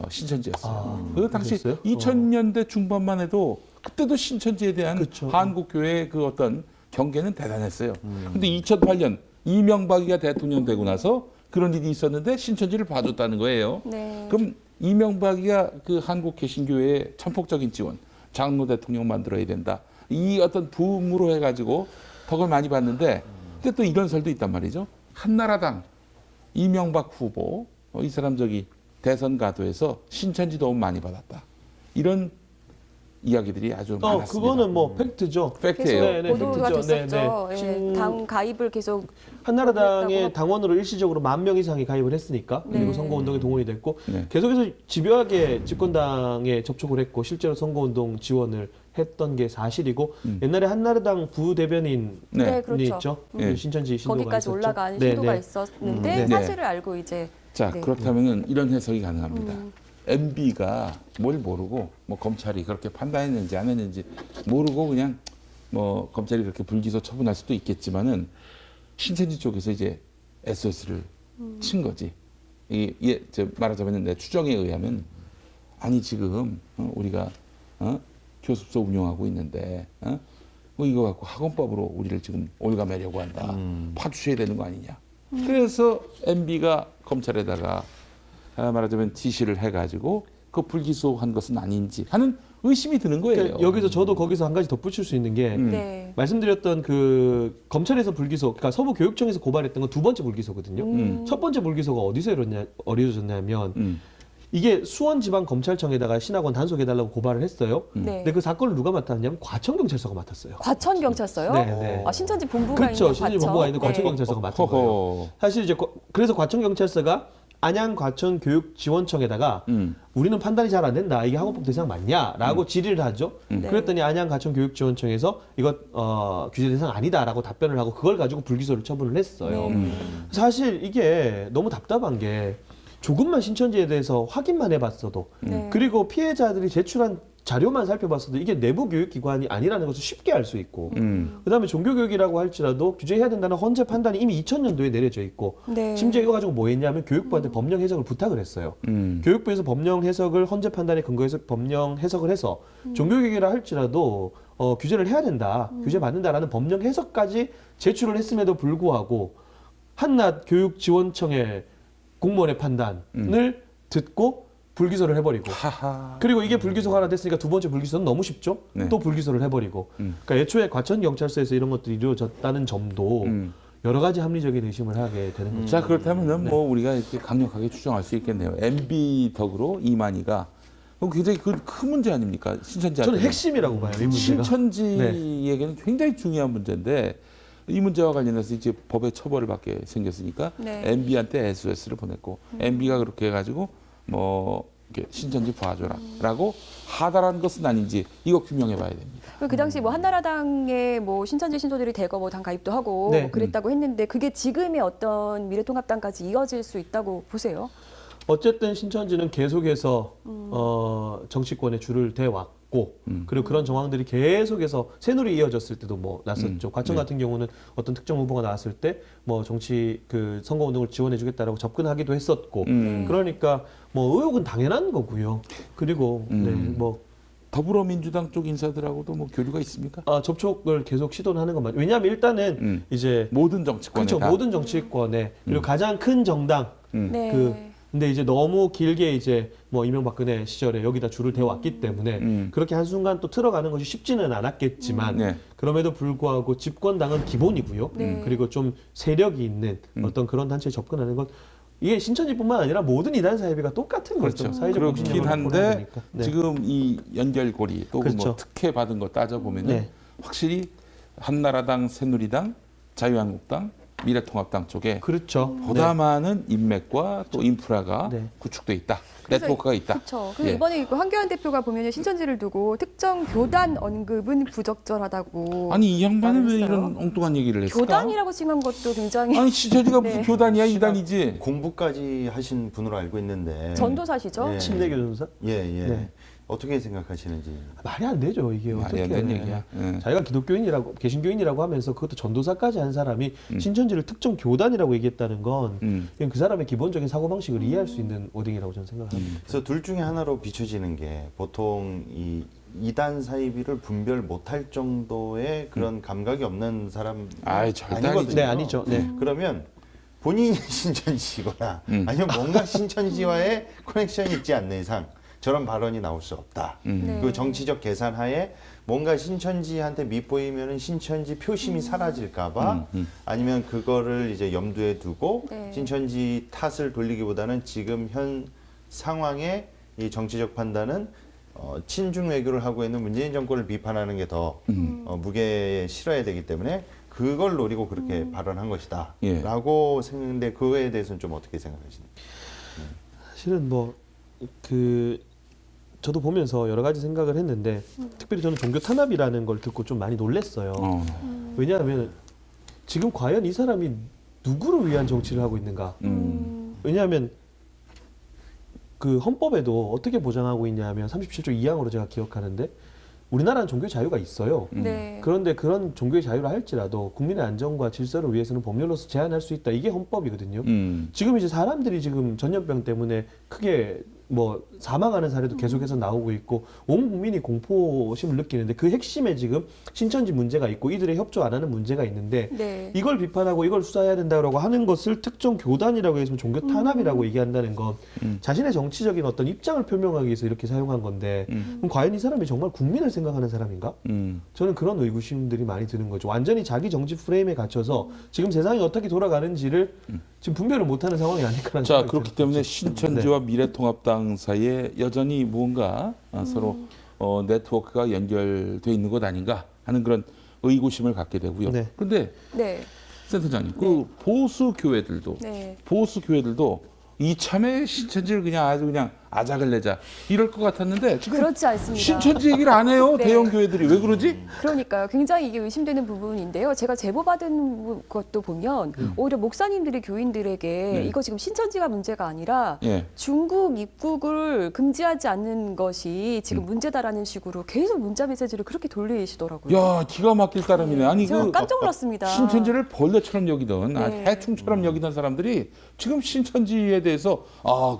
신천지였어요. 그 당시 그랬어요? 2000년대 중반만 해도 그때도 신천지에 대한 그쵸. 한국 교회의 그 어떤 경계는 대단했어요. 근데 2008년 이명박이가 대통령 되고 나서 그런 일이 있었는데 신천지를 봐줬다는 거예요. 네. 그럼 이명박이가 그 한국 개신교회에 천폭적인 지원, 장로 대통령 만들어야 된다. 이 어떤 부음으로 해가지고 덕을 많이 받는데, 근데 또 이런 설도 있단 말이죠. 한나라당 이명박 후보 이 사람 저기 대선 가도에서 신천지 도움 많이 받았다. 이런 이야기들이 아주 많았습니다. 그거는 뭐 팩트죠. 팩트예요. 계속 네, 네, 보도가 팩트죠. 됐었죠. 네, 네. 예, 당 가입을 계속 한나라당의 그랬다고. 당원으로 일시적으로 10,000명 이상이 가입을 했으니까 그리고 네. 선거운동에 동원이 됐고 네. 계속해서 집요하게 집권당에 접촉을 했고 실제로 선거운동 지원을 했던 게 사실이고 옛날에 한나라당 부대변인이 네, 그렇죠. 있죠. 네. 신천지 신도가 거기까지 있었죠. 올라간 네, 신도가 네. 있었는데 네. 사실을 알고 이제 자, 네. 그렇다면은 이런 해석이 가능합니다. MB가 뭘 모르고 뭐 검찰이 그렇게 판단했는지 안 했는지 모르고 그냥 뭐 검찰이 그렇게 불기소 처분할 수도 있겠지만은 신천지 쪽에서 이제 SOS를 친 거지. 저 말하자면 내 추정에 의하면 아니 지금 우리가 교습소 운영하고 있는데 뭐 이거 갖고 학원법으로 우리를 지금 올가매려고 한다. 파주셔야 되는 거 아니냐. 그래서 MB가 검찰에다가 말하자면 지시를 해가지고 그 불기소한 것은 아닌지 하는 의심이 드는 거예요. 그러니까 여기서 저도 거기서 한 가지 덧붙일 수 있는 게 네. 말씀드렸던 그 검찰에서 불기소, 그러니까 서부교육청에서 고발했던 건 두 번째 불기소거든요. 첫 번째 불기소가 어디서 어려졌냐면 이게 수원지방검찰청에다가 신학원 단속해달라고 고발을 했어요. 네. 근데 그 사건을 누가 맡았냐면 과천경찰서가 맡았어요. 과천 경찰서요? 네, 네. 아, 신천지 본부가 그렇죠. 있는 신천지 과천. 본부가 있는 네. 과천경찰서가 맡은 거예요. 허허. 사실 이제 그래서 과천경찰서가 안양 과천교육지원청에다가 우리는 판단이 잘 안 된다. 이게 학원법 대상 맞냐라고 질의를 하죠. 네. 그랬더니 안양 과천교육지원청에서 이거 규제 대상 아니다라고 답변을 하고 그걸 가지고 불기소를 처분을 했어요. 네. 사실 이게 너무 답답한 게 조금만 신천지에 대해서 확인만 해봤어도 네. 그리고 피해자들이 제출한 자료만 살펴봤어도 이게 내부 교육기관이 아니라는 것을 쉽게 알 수 있고 그다음에 종교교육이라고 할지라도 규제해야 된다는 헌재 판단이 이미 2000년도에 내려져 있고 네. 심지어 이거 가지고 뭐 했냐면 교육부한테 법령 해석을 부탁을 했어요. 교육부에서 법령 해석을 헌재 판단에 근거해서 법령 해석을 해서 종교교육이라 할지라도 규제를 해야 된다. 규제 받는다라는 법령 해석까지 제출을 했음에도 불구하고 한낱 교육지원청의 공무원의 판단을 듣고 불기소를 해버리고 하하. 그리고 이게 불기소가 하나 됐으니까 두 번째 불기소는 너무 쉽죠. 네. 또 불기소를 해버리고 그러니까 애초에 과천경찰서에서 이런 것들이 이루어졌다는 점도 여러 가지 합리적인 의심을 하게 되는 거죠. 자, 그렇다면은 뭐 우리가 이렇게 강력하게 추정할 수 있겠네요. MB 덕으로 이만희가 굉장히 큰 문제 아닙니까? 신천지한테. 저는 핵심이라고 봐요. 이 문제가. 신천지에게는 굉장히 중요한 문제인데 이 문제와 관련해서 이제 법의 처벌을 받게 생겼으니까 네. MB한테 SOS를 보냈고 MB가 그렇게 해가지고 뭐 이렇게 신천지 봐줘라라고 하달한 것은 아닌지 이거 규명해봐야 됩니다. 그 당시 뭐 한나라당에 뭐 신천지 신도들이 대거 뭐 당 가입도 하고 네. 그랬다고 했는데 그게 지금의 어떤 미래통합당까지 이어질 수 있다고 보세요? 어쨌든 신천지는 계속해서 정치권에 줄을 대왔고 그리고 그런 정황들이 계속해서 새누리 이어졌을 때도 뭐 났었죠. 과천 같은 경우는 어떤 특정 후보가 나왔을 때 뭐 정치 그 선거운동을 지원해주겠다라고 접근하기도 했었고 그러니까 뭐 의혹은 당연한 거고요. 그리고 네, 뭐 더불어민주당 쪽 인사들하고도 뭐 교류가 있습니까? 접촉을 계속 시도는 하는 건 맞죠. 왜냐하면 일단은 이제 모든 정치권에 그렇죠. 다. 모든 정치권에 그리고 가장 큰 정당 네. 근데 이제 너무 길게 이제 뭐 이명박근혜 시절에 여기다 줄을 대왔기 때문에 그렇게 한순간 또 틀어가는 것이 쉽지는 않았겠지만 네. 그럼에도 불구하고 집권당은 기본이고요. 네. 그리고 좀 세력이 있는 어떤 그런 단체에 접근하는 건 이게 신천지뿐만 아니라 모든 이단 사회비가 똑같은 거죠. 그렇죠. 사회적 그렇긴 공신력을 한데 확보해야 되니까. 네. 지금 이 연결고리 또 그렇죠. 뭐 특혜 받은 거 따져보면 은 네. 확실히 한나라당, 새누리당, 자유한국당, 미래통합당 쪽에 그렇죠. 보다 많은 인맥과 또 인프라가 네. 구축돼 있다. 그래서 네트워크가 있다. 그렇죠. 그래서 예. 이번에 그 황교안 대표가 보면 신천지를 두고 특정 교단 언급은 부적절하다고. 아니 이 양반은 왜 말을 이런 했어요. 엉뚱한 얘기를 했을까? 교단이라고 칭한 것도 굉장히 아니 신천지가 네. 무슨 교단이야 이단이지. 공부까지 하신 분으로 알고 있는데. 전도사시죠? 예. 침례교 전사 예. 네. 어떻게 생각하시는지. 말이 안 되죠. 이게 말이 어떻게 안 되는 하냐. 얘기야. 예. 자기가 기독교인이라고 개신교인이라고 하면서 그것도 전도사까지 한 사람이 신천지를 특정 교단이라고 얘기했다는 건 그냥 그 사람의 기본적인 사고 방식을 이해할 수 있는 워딩이라고 저는 생각합니다. 그래서 둘 중에 하나로 비춰지는 게 보통 이 이단 사이비를 분별 못할 정도의 그런 감각이 없는 사람 아이, 절대 아니거든요. 아니죠. 네, 아니죠. 네. 그러면 본인이 신천지거나 아니면 뭔가 신천지와의 커넥션이 있지 않는 이상 저런 발언이 나올 수 없다. 네. 그 정치적 계산하에 뭔가 신천지한테 밉보이면은 신천지 표심이 사라질까봐 아니면 그거를 이제 염두에 두고 네. 신천지 탓을 돌리기보다는 지금 현 상황에 이 정치적 판단은 친중 외교를 하고 있는 문재인 정권을 비판하는 게 더 무게에 실어야 되기 때문에 그걸 노리고 그렇게 발언한 것이다. 예. 라고 생각했는데 그거에 대해서는 좀 어떻게 생각하십니까? 사실은 저도 보면서 여러 가지 생각을 했는데 특별히 저는 종교 탄압이라는 걸 듣고 좀 많이 놀랐어요. 왜냐하면 지금 과연 이 사람이 누구를 위한 정치를 하고 있는가? 왜냐하면 그 헌법에도 어떻게 보장하고 있냐 하면 37조 2항으로 제가 기억하는데 우리나라는 종교 자유가 있어요. 네. 그런데 그런 종교의 자유를 할지라도 국민의 안전과 질서를 위해서는 법률로서 제한할 수 있다. 이게 헌법이거든요. 지금 이제 사람들이 지금 전염병 때문에 크게 뭐 사망하는 사례도 계속해서 나오고 있고 온 국민이 공포심을 느끼는데 그 핵심에 지금 신천지 문제가 있고 이들의 협조 안 하는 문제가 있는데 네. 이걸 비판하고 이걸 수사해야 된다고 하는 것을 특정 교단이라고 해서 종교 탄압이라고 얘기한다는 건 자신의 정치적인 어떤 입장을 표명하기 위해서 이렇게 사용한 건데 그럼 과연 이 사람이 정말 국민을 생각하는 사람인가? 저는 그런 의구심들이 많이 드는 거죠. 완전히 자기 정치 프레임에 갇혀서 지금 세상이 어떻게 돌아가는지를 지금 분별을 못하는 상황이 아닐까라는 자, 생각이 그렇기 들어요. 때문에 신천지와 미래통합당 사이에 여전히 무언가 서로 네트워크가 연결돼 있는 것 아닌가 하는 그런 의구심을 갖게 되고요. 네. 그런데 네. 센터장님, 그 보수 교회들도 네. 이참에 신천지를 그냥 아주 그냥 아작을 내자 이럴 것 같았는데 지금 그렇지 않습니다. 신천지 얘기를 안 해요. 네. 대형 교회들이 왜 그러지? 그러니까요. 굉장히 이게 의심되는 부분인데요. 제가 제보받은 것도 보면 오히려 목사님들이 교인들에게 이거 지금 신천지가 문제가 아니라 예. 중국 입국을 금지하지 않는 것이 지금 문제다라는 식으로 계속 문자 메시지를 그렇게 돌리시더라고요. 야, 기가 막힐 따름이네. 아니 제가 그 깜짝 놀랐습니다. 신천지를 벌레처럼 여기던 네. 해충처럼 여기던 사람들이 지금 신천지에 대해서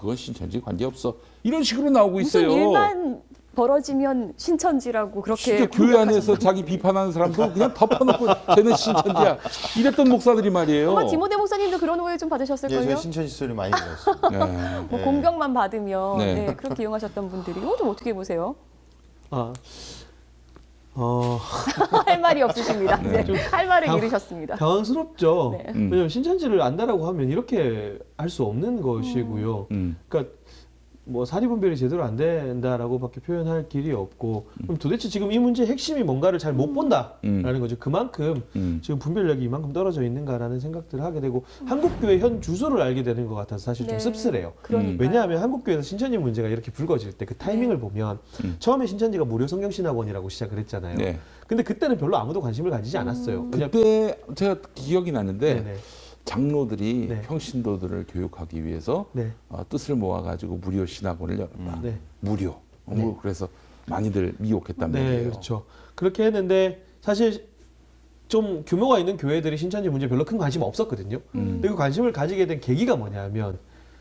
그건 신천지 관계없어 이런 식으로 나오고 무슨 있어요. 일만 벌어지면 신천지라고 그렇게 진짜 교회 안에서 자기 비판하는 사람도 그냥 덮어놓고 쟤는 신천지야 이랬던 목사들이 말이에요. 아마 디모데 목사님도 그런 오해 좀 예, 받으셨을걸요? 저 신천지 소리 많이 들었어요. 네. 뭐 공격만 받으면 네. 네, 그렇게 이용하셨던 분들이 이거 좀 어떻게 보세요? 할 말이 없으십니다. 네. 할 말을 잃으셨습니다. 당황스럽죠. 네. 왜냐하면 신천지를 안다라고 하면 이렇게 할 수 없는 것이고요. 그러니까 뭐 사리분별이 제대로 안 된다라고밖에 표현할 길이 없고 그럼 도대체 지금 이 문제의 핵심이 뭔가를 잘 못 본다라는 거죠. 그만큼 지금 분별력이 이만큼 떨어져 있는가라는 생각들을 하게 되고 한국교회 현 주소를 알게 되는 것 같아서 사실 좀 네. 씁쓸해요. 그러니까요. 왜냐하면 한국교회에서 신천지 문제가 이렇게 불거질 때 그 타이밍을 보면 처음에 신천지가 무료 성경신학원이라고 시작을 했잖아요. 네. 근데 그때는 별로 아무도 관심을 가지지 않았어요. 그냥 그때 제가 기억이 나는데 네네. 장로들이 네. 평신도들을 교육하기 위해서 네. 뜻을 모아가지고 무료 신학원을 열었다. 네. 무료. 네. 그래서 많이들 미혹했단 말이에요. 네, 그렇죠. 그렇게 했는데 사실 좀 규모가 있는 교회들이 신천지 문제에 별로 큰 관심 없었거든요. 근데 그 관심을 가지게 된 계기가 뭐냐면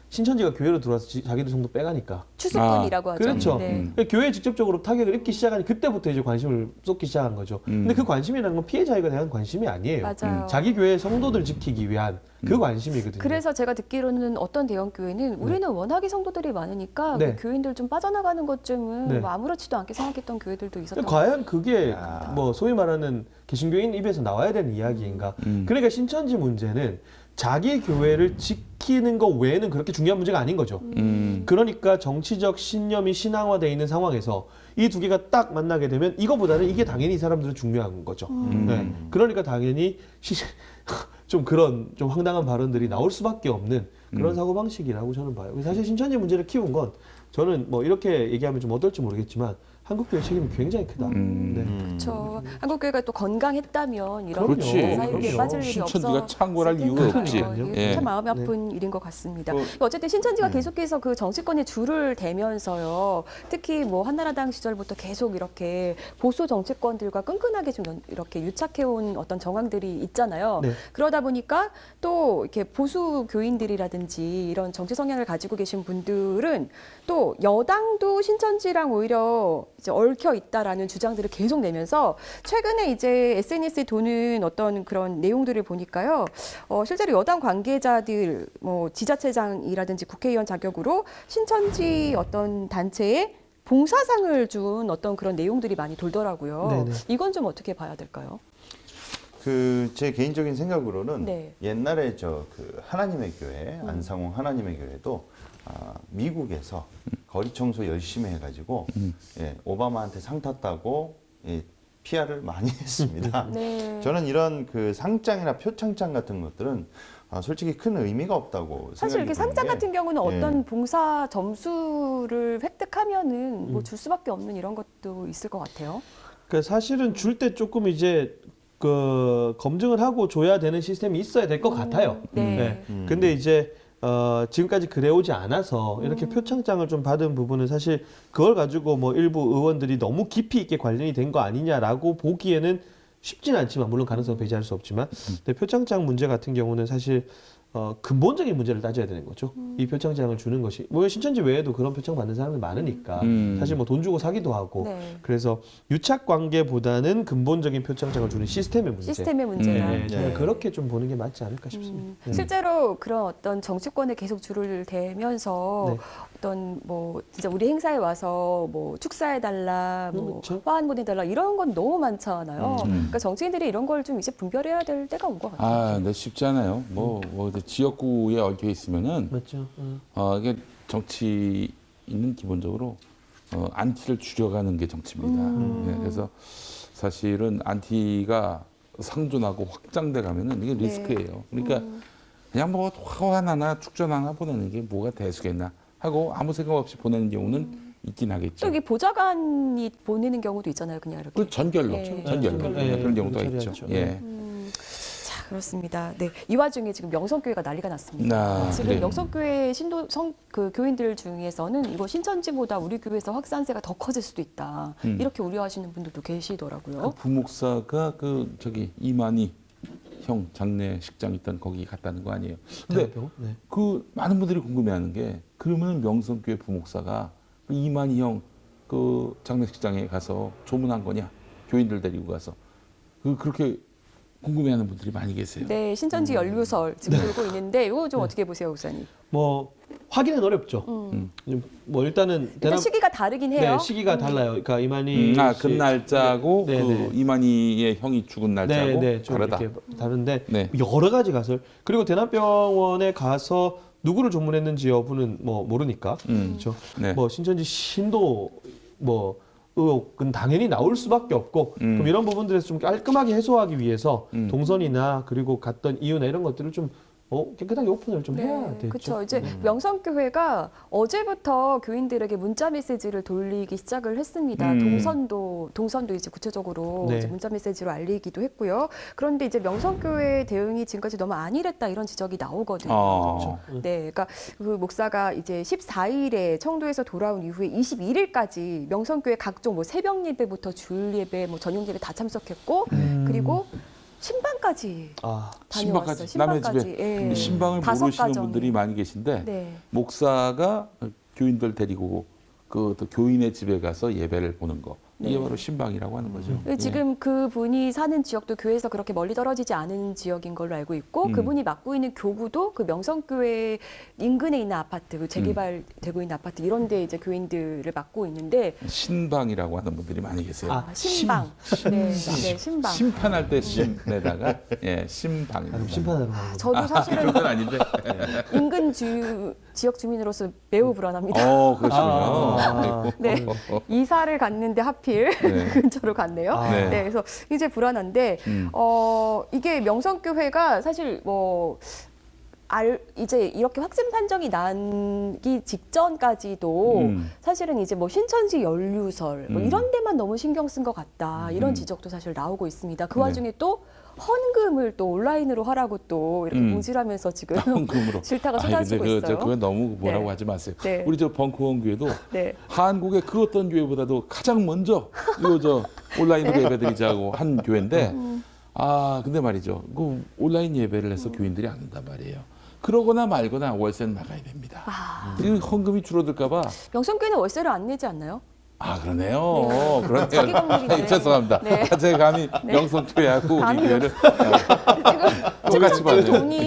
신천지가 교회로 들어와서 자기들 정도 빼가니까. 추수꾼이라고 하죠. 그렇죠. 네. 그러니까 교회에 직접적으로 타격을 입기 시작하니 그때부터 이제 관심을 쏟기 시작한 거죠. 근데 그 관심이라는 건 피해 자유에 대한 관심이 아니에요. 맞아요. 자기 교회의 성도들 지키기 위한 그 관심이거든요. 그래서 제가 듣기로는 어떤 대형 교회는 우리는 워낙에 성도들이 많으니까 네. 그 교인들 좀 빠져나가는 것쯤은 네. 뭐 아무렇지도 않게 생각했던 교회들도 있었던 것 과연 그게 야. 뭐 소위 말하는 개신교인 입에서 나와야 되는 이야기인가? 그러니까 신천지 문제는 자기 교회를 지키는 것 외에는 그렇게 중요한 문제가 아닌 거죠. 그러니까 정치적 신념이 신앙화되어 있는 상황에서 이 두 개가 딱 만나게 되면 이거보다는 이게 당연히 이 사람들은 중요한 거죠. 네. 그러니까 당연히 좀 그런 좀 황당한 발언들이 나올 수밖에 없는 그런 사고방식이라고 저는 봐요. 사실 신천지 문제를 키운 건 저는 뭐 이렇게 얘기하면 좀 어떨지 모르겠지만 한국교회 책임이 굉장히 크다. 네. 그렇죠. 한국교회가 또 건강했다면 이런 그렇지. 사유에 그럼요. 빠질 일이 신천지가 없어. 창궐할 이유가 없지. 이게 예. 참 마음이 아픈 일인 것 같습니다. 그- 어쨌든 신천지가 계속해서 그 정치권에 줄을 대면서요. 특히 뭐 한나라당 시절부터 계속 이렇게 보수 정치권들과 끈끈하게 좀 이렇게 유착해온 어떤 정황들이 있잖아요. 네. 그러다 보니까 또 이렇게 보수 교인들이라든지 이런 정치 성향을 가지고 계신 분들은 또 여당도 신천지랑 오히려 이제 얽혀 있다라는 주장들을 계속 내면서 최근에 이제 SNS에 도는 어떤 그런 내용들을 보니까요. 실제로 여당 관계자들 뭐 지자체장이라든지 국회의원 자격으로 신천지 어떤 단체에 봉사상을 준 어떤 그런 내용들이 많이 돌더라고요. 네네. 이건 좀 어떻게 봐야 될까요? 제 개인적인 생각으로는 네. 옛날에 그 하나님의 교회 안상홍 하나님의 교회도 미국에서 거리 청소 열심히 해가지고 예, 오바마한테 상 탔다고 예, PR을 많이 했습니다. 네. 저는 이런 그 상장이나 표창장 같은 것들은 솔직히 큰 의미가 없다고 사실 이렇게 생각이 상장 드는 게, 같은 경우는 예. 어떤 봉사 점수를 획득하면은 뭐 줄 수밖에 없는 이런 것도 있을 것 같아요. 그 사실은 줄 때 조금 이제 그 검증을 하고 줘야 되는 시스템이 있어야 될 것 같아요. 네. 근데 이제 지금까지 그래오지 않아서 이렇게 표창장을 좀 받은 부분은 사실 그걸 가지고 뭐 일부 의원들이 너무 깊이 있게 관련이 된 거 아니냐라고 보기에는 쉽지는 않지만 물론 가능성 배제할 수 없지만 근데 표창장 문제 같은 경우는 사실 근본적인 문제를 따져야 되는 거죠. 이 표창장을 주는 것이 뭐 신천지 외에도 그런 표창 받는 사람들 많으니까 사실 뭐 돈 주고 사기도 하고 네. 그래서 유착 관계보다는 근본적인 표창장을 주는 시스템의 문제. 시스템의 문제다. 네, 저는 네. 그렇게 좀 보는 게 맞지 않을까 싶습니다. 네. 실제로 그런 어떤 정치권에 계속 줄을 대면서 네. 어떤 뭐 진짜 우리 행사에 와서 뭐 축사해 달라, 뭐 그렇죠. 화환 보내 달라 이런 건 너무 많잖아요. 그러니까 정치인들이 이런 걸 좀 이제 분별해야 될 때가 온 것 같아요. 네, 쉽지 않아요. 뭐 이제 지역구에 얽혀 있으면은 맞죠. 이게 정치 있는 기본적으로 안티를 줄여가는 게 정치입니다. 네, 그래서 사실은 안티가 상존하고 확장돼 가면은 이게 네. 리스크예요. 그러니까 그냥 뭐 화환 하나 축전 하나 보내는 게 뭐가 대수겠나 하고 아무 생각 없이 보내는 경우는 있긴 하겠죠. 또 이게 보좌관이 보내는 경우도 있잖아요. 그냥 이렇게. 그 전결로, 네. 전결로 네. 그런 경우도 네. 있죠. 처리하죠. 예. 자, 그렇습니다. 네. 이 와중에 지금 명성교회가 난리가 났습니다. 지금 그래요. 명성교회 그 교인들 중에서는 이거 신천지보다 우리 교회에서 확산세가 더 커질 수도 있다. 이렇게 우려하시는 분들도 계시더라고요. 그 부목사가 이만희 형 장례식장 있던 거기 갔다는 거 아니에요. 근데 대학병원? 네. 그 많은 분들이 궁금해하는 게 그러면 명성교회 부목사가 그 이만희 형 그 장례식장에 가서 조문한 거냐? 교인들 데리고 가서 그렇게 궁금해하는 분들이 많이 계세요. 네, 신천지 연루설 지금 돌고 있는데 이거 좀 어떻게 보세요, 목사님? 뭐 확인은 어렵죠. 뭐 일단은 일단 시기가 다르긴 해요. 네, 시기가 달라요. 그러니까 이만희 씨- 그 날짜고 네, 그 네. 이만희의 형이 죽은 날짜고 좀 다르다. 이렇게 다른데 네. 여러 가지 가설 그리고 대남병원에 가서 누구를 조문했는지 여부는 뭐 모르니까 그렇죠. 네. 뭐 신천지 신도 뭐 의혹은 당연히 나올 수밖에 없고 그럼 이런 부분들에서 좀 깔끔하게 해소하기 위해서 동선이나 그리고 갔던 이유나 이런 것들을 좀 깨끗하게 오픈을 좀 해야 되죠. 그렇죠. 이제 명성교회가 어제부터 교인들에게 문자 메시지를 돌리기 시작을 했습니다. 동선도 이제 구체적으로 네. 이제 문자 메시지로 알리기도 했고요. 그런데 이제 명성교회 대응이 지금까지 너무 안일했다 이런 지적이 나오거든요. 네, 그러니까 그 목사가 이제 14일에 청도에서 돌아온 이후에 21일까지 명성교회 각종 뭐 새벽 예배부터 주일 예배, 뭐 저녁 예배 다 참석했고 그리고 신방까지 다녀왔어요. 남의 집에 예. 근데 신방을 5 모르시는 가정이. 분들이 많이 계신데 네. 목사가 교인들 데리고 또 교인의 집에 가서 예배를 보는 거 이게 바로 신방이라고 하는 거죠. 지금 그 분이 사는 지역도 교회에서 그렇게 멀리 떨어지지 않은 지역인 걸로 알고 있고 그분이 맡고 있는 교구도 그 명성교회 인근에 있는 아파트, 그 재개발되고 있는 아파트 이런 데 이제 교인들을 맡고 있는데 신방이라고 하는 분들이 많이 계세요. 신방. 네, 신방. 심판할 때 심에다가 신방입니다. 심판하러 가는 거. 저도 사실은 그건 아닌데. 인근 지역 주민으로서 매우 불안합니다. 그러시군요. 네. 이사를 갔는데 하필 근처로 갔네요. 네. 네, 그래서 이제 불안한데 이게 명성교회가 사실 이제 이렇게 확진 판정이 나기 직전까지도 사실은 이제 뭐 신천지 연루설 뭐 이런 데만 너무 신경 쓴 것 같다 이런 지적도 사실 나오고 있습니다. 그 와중에 또 헌금을 또 온라인으로 하라고 또 이렇게 공지하면서 지금 헌금으로. 질타가 쏟아지고 있어요. 그건 너무 뭐라고 네. 하지 마세요. 네. 우리 저 벙커원 교회도 네. 한국의 그 어떤 교회보다도 가장 먼저 이거 온라인으로 예배드리자고 한 교회인데 근데 말이죠. 그 온라인 예배를 해서 교인들이 안 온단 말이에요. 그러거나 말거나 월세는 나가야 됩니다. 이 헌금이 줄어들까봐. 명성교회는 월세를 안 내지 않나요? 그러네요. 네. 그러네요. 자기 건물인데. 죄송합니다. 네. 제가 감히 명성교회하고 우리 감히요. 교회를 똑같이 찜찜교회 받아요. 돈이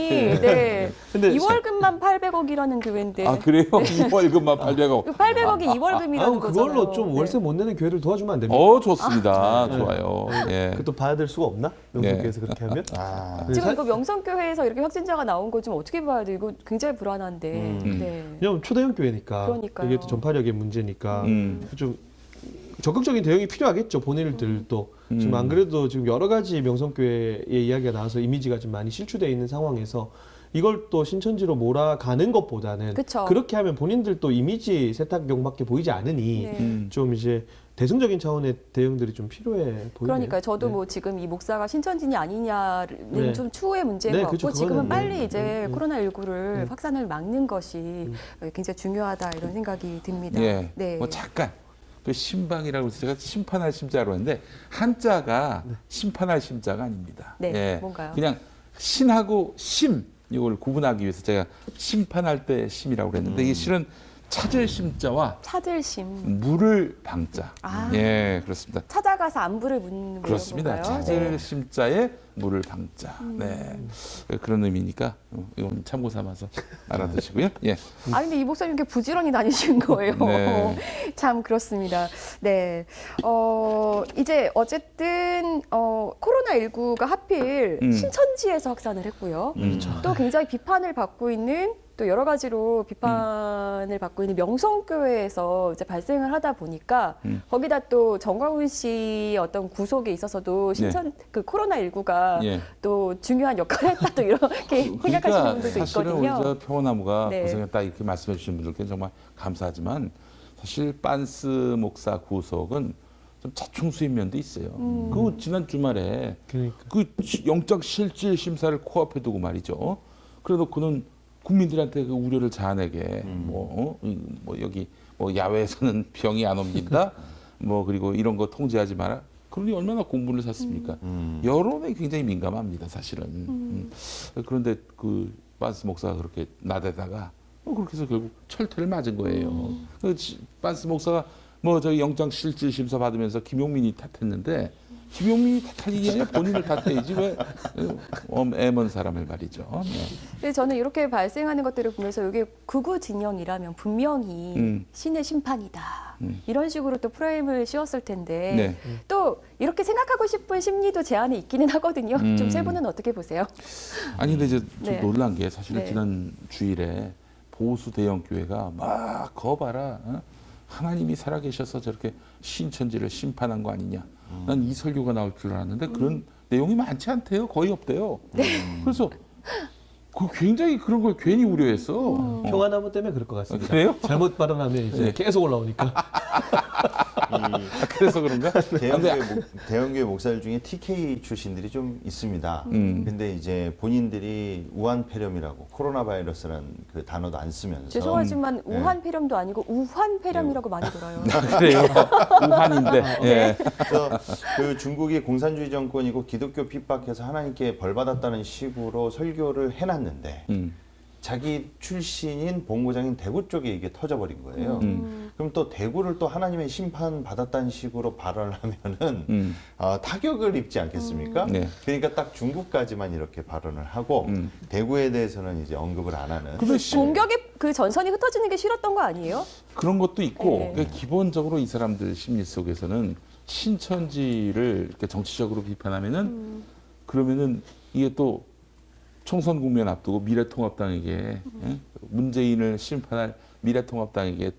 네. 근데 2월급만 800억이라는 교회인데 아 그래요? 2월급만 800억. 800억이 2월급이라는 그럼 거잖아요. 그걸로 좀 네. 월세 못 내는 교회를 도와주면 안 됩니까? 좋습니다. 좋아요. 예. 그것도 받을 수가 없나? 명성교회에서 그렇게 하면? 아, 지금 이거 명성교회에서 이렇게 확진자가 나온 거 좀 어떻게 봐야 돼? 이거 굉장히 불안한데. 네. 왜냐면 초대형 교회니까 그러니까요. 이게 또 전파력의 문제니까 음. 좀 적극적인 대응이 필요하겠죠. 본인들도 지금 안 그래도 지금 여러 가지 명성교회의 이야기가 나와서 이미지가 좀 많이 실추되어 있는 상황에서 이걸 또 신천지로 몰아가는 것보다는 그쵸. 그렇게 하면 본인들도 이미지 세탁용밖에 보이지 않으니 네. 좀 이제 대승적인 차원의 대응들이 좀 필요해 보이네요. 그러니까 저도 네. 뭐 지금 이 목사가 신천지냐 아니냐는 네. 좀 추후의 문제인 네, 것 같고 그쵸, 지금은 그거는 빨리 네. 이제 코로나19를 확산을 막는 것이 굉장히 중요하다 이런 생각이 듭니다. 예. 네. 뭐 잠깐 그 신방이라고 해서 제가 심판할 심자로 했는데 한자가 심판할 심자가 아닙니다. 네, 예. 뭔가요? 그냥 신하고 심 이걸 구분하기 위해서 제가 심판할 때 심이라고 그랬는데 이게 실은 찾을 심자와 찾을 심. 물을 방자. 아. 예, 그렇습니다. 찾아가서 안부를 묻는 그렇습니다. 건가요? 찾을 네. 심자에 물을 방자. 네, 그런 의미니까 이건 참고 삼아서 알아두시고요. 예, 아니 근데 이 목사님 이렇게 부지런히 다니신 거예요. 네. 참 그렇습니다. 네. 이제 어쨌든 코로나19가 하필 신천지에서 확산을 했고요. 또 굉장히 비판을 받고 있는 또 여러 가지로 비판을 받고 있는 명성교회에서 이제 발생을 하다 보니까 거기다 또 정광훈 씨의 어떤 구속에 있어서도 그 코로나19가 예. 또 중요한 역할을 했다 또 이렇게 생각하시는 그러니까 분들도 사실은 있거든요. 우리 저 평원나무가 네. 고생했다 이렇게 말씀해 주신 분들께 정말 감사하지만 사실 빤스 목사 구속은 좀 자충수인 면도 있어요. 그 지난 주말에 그러니까. 그 영적 실질 심사를 코앞에 두고 말이죠. 그래놓고는 국민들한테 그 우려를 자아내게 뭐 여기 뭐 야외에서는 병이 안 옮긴다. 뭐 그리고 이런 거 통제하지 마라. 그러니 얼마나 공분을 샀습니까? 여론에 굉장히 민감합니다, 사실은. 그런데 그 빤스 목사가 그렇게 나대다가 그렇게 해서 결국 철퇴를 맞은 거예요. 빤스 목사가 뭐 저기 영장 실질 심사 받으면서 김용민이 탓했는데 김용민이 탓할 일이 아니라 본인을 탓해야지 왜 애먼 사람을 말이죠. 네. 근데 저는 이렇게 발생하는 것들을 보면서 이게 극우 진영이라면 분명히 신의 심판이다. 이런 식으로 또 프레임을 씌웠을 텐데 네. 또 이렇게 생각하고 싶은 심리도 제 안에 있기는 하거든요. 좀 세 분은 어떻게 보세요? 아니 근데 이제 좀 네. 놀란 게 사실은 네. 지난 주일에 보수 대형 교회가 막 거봐라 하나님이 살아계셔서 저렇게 신천지를 심판한 거 아니냐. 난 이 설교가 나올 줄 알았는데 그런 내용이 많지 않대요. 거의 없대요. 그래서 그 굉장히 그런 걸 괜히 우려했어. 평화나무 때문에 그럴 것 같습니다. 그래요? 잘못 발언하면 이제 네. 계속 올라오니까. 그래서 그런가? 대형교회 목사들 중에 TK 출신들이 좀 있습니다. 근데 이제 본인들이 우한폐렴이라고 코로나 바이러스라는 그 단어도 안 쓰면서 죄송하지만 우한 폐렴도 아니고 우환 폐렴이라고 많이 들어요. 그래요. 우한인데. 예. 그래서 그 중국이 공산주의 정권이고 기독교 핍박해서 하나님께 벌받았다는 식으로 설교를 해놨는데 자기 출신인 본고장인 대구 쪽에 이게 터져버린 거예요. 그럼 또 대구를 또 하나님의 심판 받았다는 식으로 발언을 하면은 타격을 입지 않겠습니까? 네. 그러니까 딱 중국까지만 이렇게 발언을 하고 대구에 대해서는 이제 언급을 안 하는. 그러면 공격의 그 전선이 흩어지는 게 싫었던 거 아니에요? 그런 것도 있고 네. 그러니까 기본적으로 이 사람들 심리 속에서는 신천지를 이렇게 정치적으로 비판하면은 그러면은 이게 또 총선 국면 앞두고 미래통합당에게 예? 문재인을 심판할 미래통합당에게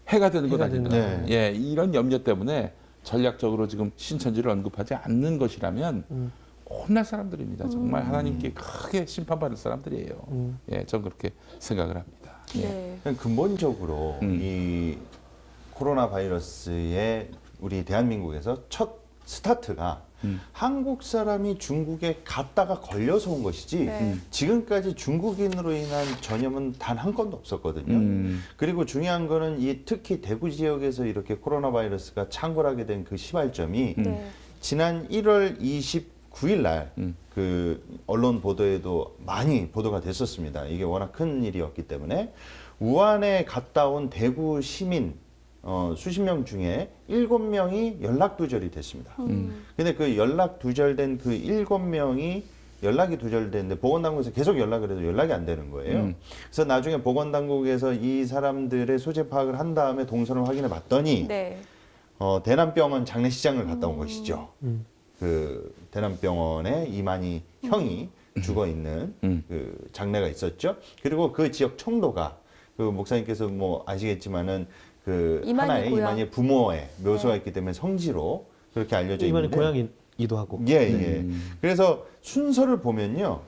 해가 되는 것 해가 아닌가. 된다. 네. 예, 이런 염려 때문에 전략적으로 지금 신천지를 언급하지 않는 것이라면 혼날 사람들입니다. 정말 하나님께 크게 심판받을 사람들이에요. 예, 전 그렇게 생각을 합니다. 예. 네. 그냥 근본적으로 이 코로나 바이러스의 우리 대한민국에서 첫 스타트가 한국 사람이 중국에 갔다가 걸려서 온 것이지 네. 지금까지 중국인으로 인한 전염은 단 한 건도 없었거든요. 그리고 중요한 거는 이 특히 대구 지역에서 이렇게 코로나 바이러스가 창궐하게 된 그 시발점이 네. 지난 1월 29일 날 그 언론 보도에도 많이 보도가 됐었습니다. 이게 워낙 큰 일이었기 때문에 우한에 갔다 온 대구 시민 수십 명 중에 7명이 연락 두절이 됐습니다. 근데 그 연락 두절된 그 7명이 연락이 두절됐는데 보건당국에서 계속 연락을 해도 연락이 안 되는 거예요. 그래서 나중에 보건당국에서 이 사람들의 소재 파악을 한 다음에 동선을 확인해 봤더니 네. 대남병원 장례식장을 갔다 온 것이죠. 그 대남병원에 이만희 형이 죽어 있는 그 장례가 있었죠. 그리고 그 지역 청도가 그 목사님께서 뭐 아시겠지만은 그 이만희 하나의 고향. 이만희 부모의 묘소가 네. 있기 때문에 성지로 그렇게 알려져 이만희 있는데 고향이기도 하고. 예, 예. 그래서 순서를 보면요.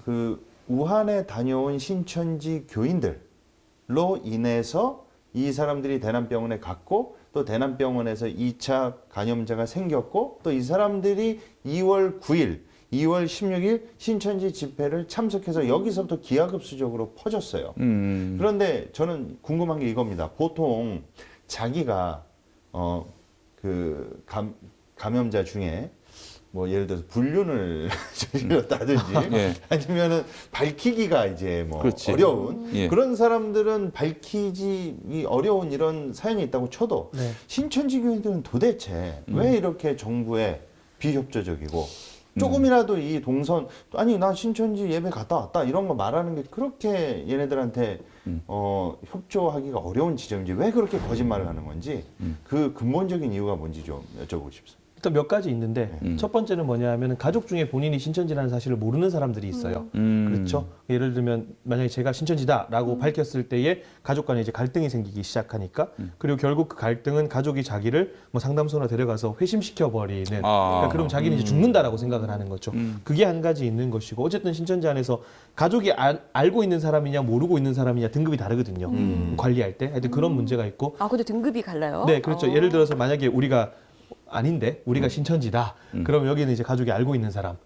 그 우한에 다녀온 신천지 교인들로 인해서 이 사람들이 대남병원에 갔고 또 대남병원에서 2차 감염자가 생겼고 또 이 사람들이 2월 9일, 2월 16일 신천지 집회를 참석해서 여기서부터 기하급수적으로 퍼졌어요. 그런데 저는 궁금한 게 이겁니다. 보통 자기가 감염자 중에 뭐 예를 들어서 불륜을 저질렀다든지 예. 아니면은 밝히기가 이제 뭐 그렇지. 어려운 예. 그런 사람들은 밝히기 어려운 이런 사연이 있다고 쳐도 네. 신천지 교인들은 도대체 왜 이렇게 정부에 비협조적이고 조금이라도 이 동선 아니 나 신천지 예배 갔다 왔다 이런 거 말하는 게 그렇게 얘네들한테 협조하기가 어려운 지점인지 왜 그렇게 거짓말을 하는 건지 그 근본적인 이유가 뭔지 좀 여쭤보고 싶습니다. 일단 몇 가지 있는데 첫 번째는 뭐냐 하면 가족 중에 본인이 신천지라는 사실을 모르는 사람들이 있어요. 그렇죠. 예를 들면 만약에 제가 신천지다라고 밝혔을 때에 가족 간에 이제 갈등이 생기기 시작하니까 그리고 결국 그 갈등은 가족이 자기를 뭐 상담소나 데려가서 회심시켜 버리는 그러니까 그럼 자기는 이제 죽는다라고 생각을 하는 거죠. 그게 한 가지 있는 것이고 어쨌든 신천지 안에서 가족이 알고 있는 사람이냐 모르고 있는 사람이냐 등급이 다르거든요. 관리할 때 하여튼 그런 문제가 있고 아, 근데 등급이 갈라요? 네, 그렇죠. 예를 들어서 만약에 우리가 우리가 신천지다. 그럼 여기는 이제 가족이 알고 있는 사람,